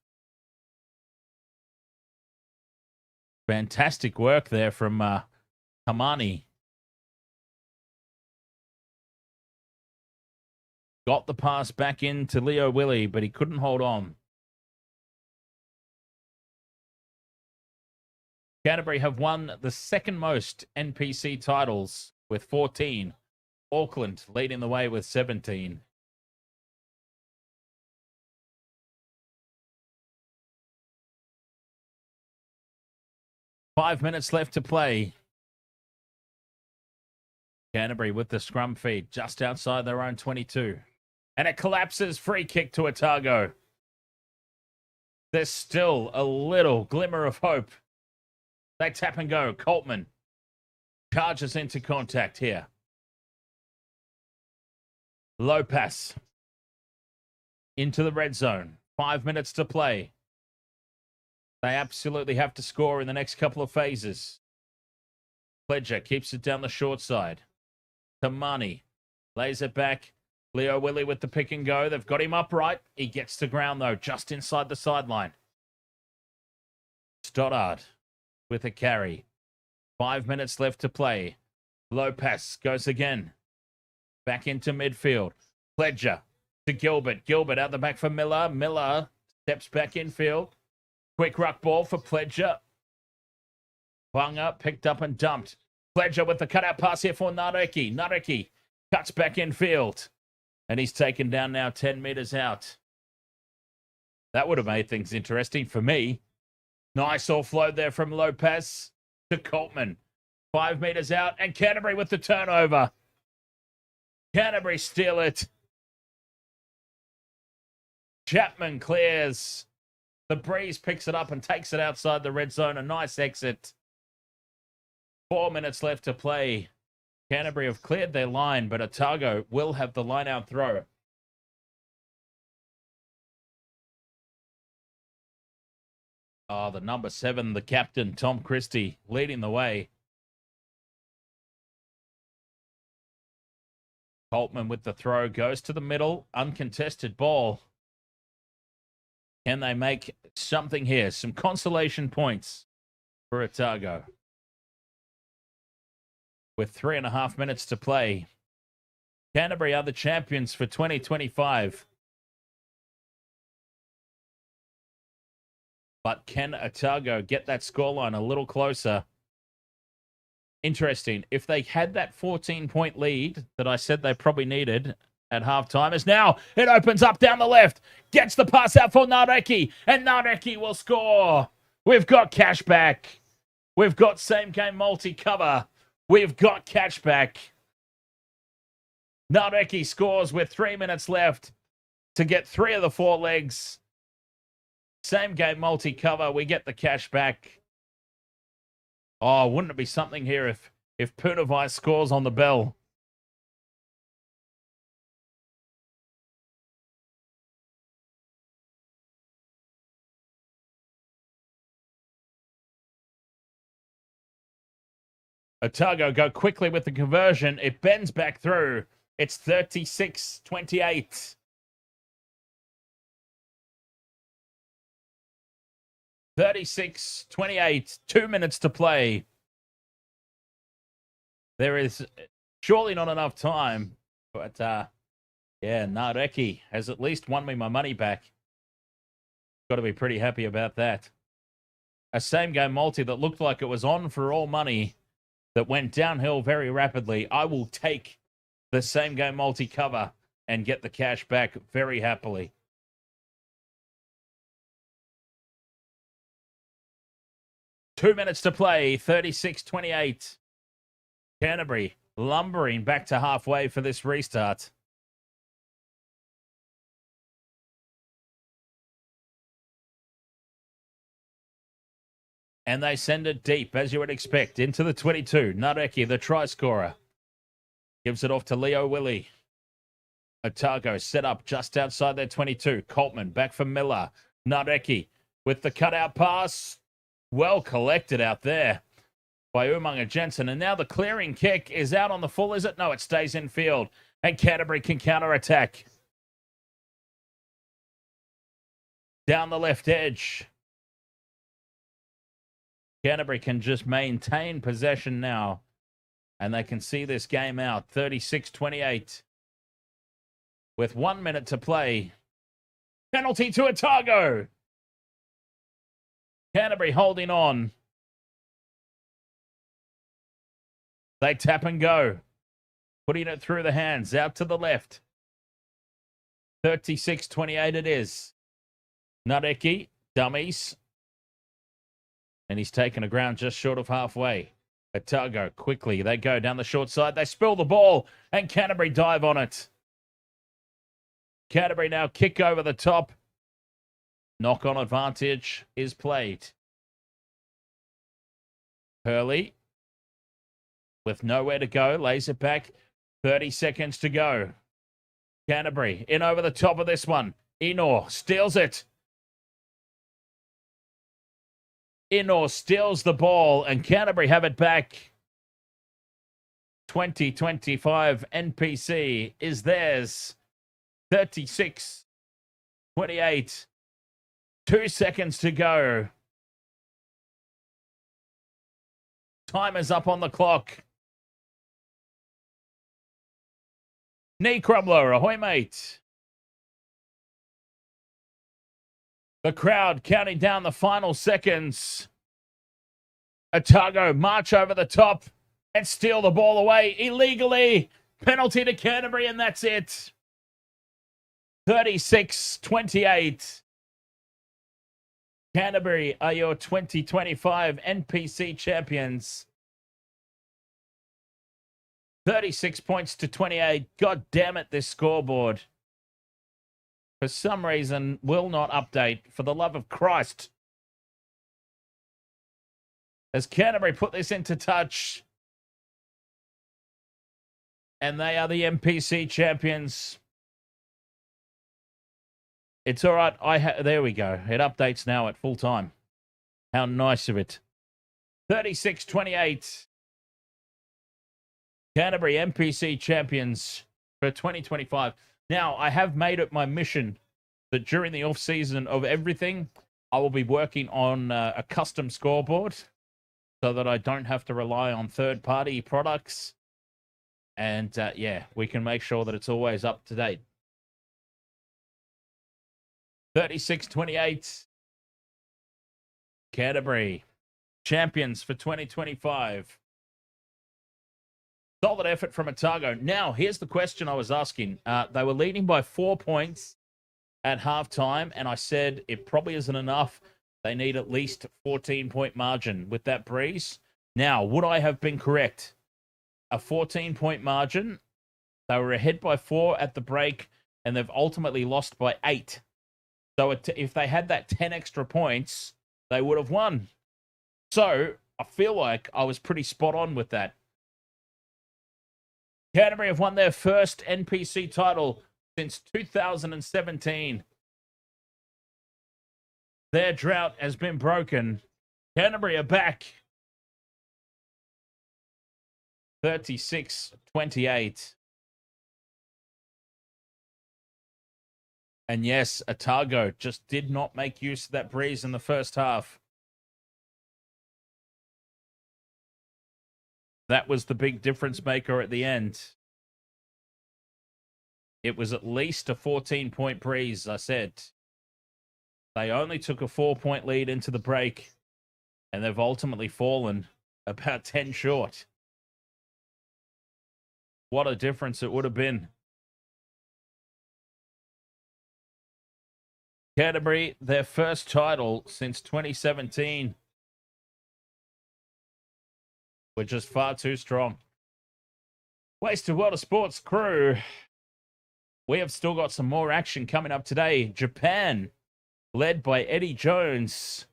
Fantastic work there from Hamani. Got the pass back into Leo Willie, but he couldn't hold on. Canterbury have won the second most NPC titles with 14. Auckland leading the way with 17. Five minutes left to play. Canterbury with the scrum feed just outside their own 22. And it collapses. Free kick to Otago. There's still a little glimmer of hope. They tap and go. Coltman charges into contact here. Low pass into the red zone. 5 minutes to play. They absolutely have to score in the next couple of phases. Pledger keeps it down the short side. Tamani lays it back. Leo Willie with the pick and go. They've got him upright. He gets to ground, though, just inside the sideline. Stoddard with a carry. 5 minutes left to play. Low pass goes again. Back into midfield. Pledger to Gilbert. Gilbert out the back for Miller. Miller steps back infield. Quick ruck ball for Pledger. Bunga picked up and dumped. Pledger with the cutout pass here for Nareki. Nareki cuts back infield. And he's taken down now 10 metres out. That would have made things interesting for me. Nice offload there from Lopez to Coltman. 5 metres out. And Canterbury with the turnover. Canterbury steal it. Chapman clears. The Breeze picks it up and takes it outside the red zone. A nice exit. 4 minutes left to play. Canterbury have cleared their line, but Otago will have the line-out throw. Oh, the number 7, the captain, Tom Christie, leading the way. Coltman with the throw, goes to the middle, uncontested ball. Can they make something here? Some consolation points for Otago. With 3.5 minutes to play. Canterbury are the champions for 2025. But can Otago get that scoreline a little closer? Interesting. If they had that 14-point lead that I said they probably needed at halftime, as now it opens up down the left. Gets the pass out for Nareki. And Nareki will score. We've got cash back. We've got same-game multi-cover. We've got catch back. Nareki scores with 3 minutes left to get 3 of the 4 legs. Same game multi-cover. We get the cash back. Oh, wouldn't it be something here if Punavai scores on the bell? Otago go quickly with the conversion. It bends back through. It's 36-28. 36-28. 2 minutes to play. There is surely not enough time. But, yeah, Nareki has at least won me my money back. Got to be pretty happy about that. A same-game multi that looked like it was on for all money that went downhill very rapidly. I will take the same-game multi-cover and get the cash back very happily. Two minutes to play, 36-28. Canterbury lumbering back to halfway for this restart. And they send it deep, as you would expect, into the 22. Nareki, the try scorer, gives it off to Leo Willie. Otago set up just outside their 22. Coltman back for Miller. Nareki with the cutout pass. Well collected out there by Umaga Jensen. And now the clearing kick is out on the full, is it? No, it stays in field. And Canterbury can counter-attack. Down the left edge. Canterbury can just maintain possession now, and they can see this game out 36-28 with 1 minute to play. Penalty to Otago. Canterbury holding on. They tap and go, putting it through the hands, out to the left. 36-28 it is. Nareki, dummies. And he's taken a ground just short of halfway. Otago, quickly, they go down the short side. They spill the ball, and Canterbury dive on it. Canterbury now kick over the top. Knock-on advantage is played. Hurley, with nowhere to go, lays it back. 30 seconds to go. Canterbury in over the top of this one. Enor steals it. Enor steals the ball, and Canterbury have it back. 20-25 NPC is theirs. 36-28. 2 seconds to go. Time is up on the clock. Knee crumbler, ahoy mate. The crowd counting down the final seconds. Otago march over the top and steal the ball away illegally. Penalty to Canterbury, and that's it. 36-28. Canterbury are your 2025 NPC champions. 36 points to 28. God damn it, this scoreboard, for some reason, will not update. For the love of Christ. As Canterbury put this into touch. And they are the NPC champions. It's all right. There we go. It updates now at full time. How nice of it. 36-28. Canterbury NPC champions for 2025. Now, I have made it my mission that during the off-season of everything, I will be working on a custom scoreboard so that I don't have to rely on third-party products. And, yeah, we can make sure that it's always up to date. 36-28. Canterbury champions for 2025. Solid effort from Otago. Now, here's the question I was asking. They were leading by 4 points at halftime, and I said it probably isn't enough. They need at least 14-point margin with that breeze. Now, would I have been correct? A 14-point margin. They were ahead by 4 at the break, and they've ultimately lost by 8. So if they had that 10 extra points, they would have won. So I feel like I was pretty spot on with that. Canterbury have won their first NPC title since 2017. Their drought has been broken. Canterbury are back. 36-28. And yes, Otago just did not make use of that breeze in the first half. That was the big difference maker at the end. It was at least a 14-point breeze, I said. They only took a 4-point lead into the break, and they've ultimately fallen about 10 short. What a difference it would have been. Canterbury, their first title since 2017. We're just far too strong. Wasted World of Sports crew. We have still got some more action coming up today. Japan, led by Eddie Jones,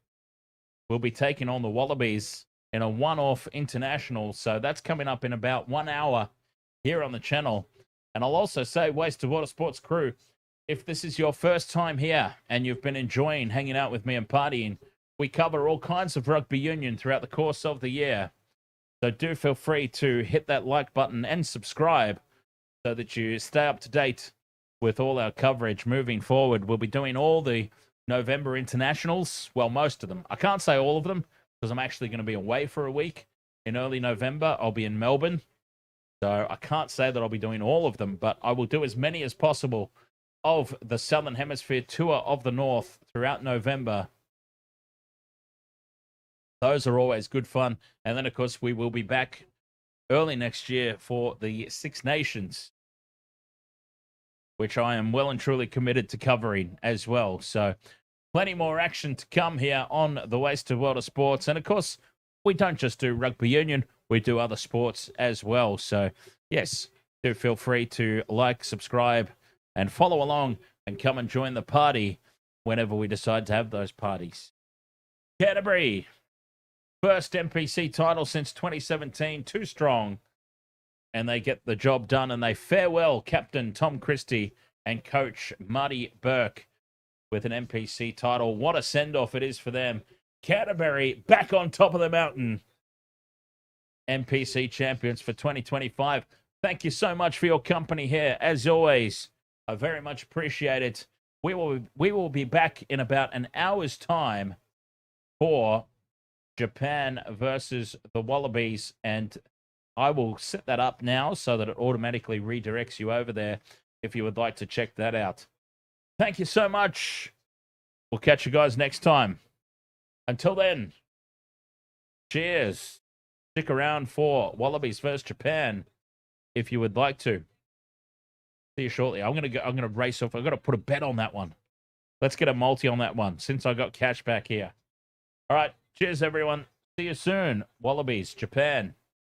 will be taking on the Wallabies in a one-off international. So that's coming up in about 1 hour here on the channel. And I'll also say, Wasted World of Sports crew, if this is your first time here and you've been enjoying hanging out with me and partying, we cover all kinds of rugby union throughout the course of the year. So do feel free to hit that like button and subscribe so that you stay up to date with all our coverage moving forward. We'll be doing all the November internationals. Well, most of them. I can't say all of them because I'm actually going to be away for a week in early November. I'll be in Melbourne. So I can't say that I'll be doing all of them, but I will do as many as possible of the Southern Hemisphere tour of the North throughout November. Those are always good fun. And then, of course, we will be back early next year for the Six Nations, which I am well and truly committed to covering as well. So plenty more action to come here on the Wasted World of Sports. And, of course, we don't just do rugby union. We do other sports as well. So, yes, do feel free to like, subscribe, and follow along and come and join the party whenever we decide to have those parties. Canterbury, first NPC title since 2017, 2 strong. And they get the job done, and they farewell Captain Tom Christie and Coach Marty Burke with an NPC title. What a send-off it is for them. Canterbury back on top of the mountain. NPC champions for 2025. Thank you so much for your company here. As always, I very much appreciate it. We will be back in about an hour's time for Japan versus the Wallabies, and I will set that up now so that it automatically redirects you over there if you would like to check that out. Thank you so much. We'll catch you guys next time. Until then, cheers. Stick around for Wallabies versus Japan if you would like to. See you shortly. I'm gonna race off. I've got to put a bet on that one. Let's get a multi on that one since I got cash back here. All right. Cheers, everyone. See you soon. Wallabies, Japan.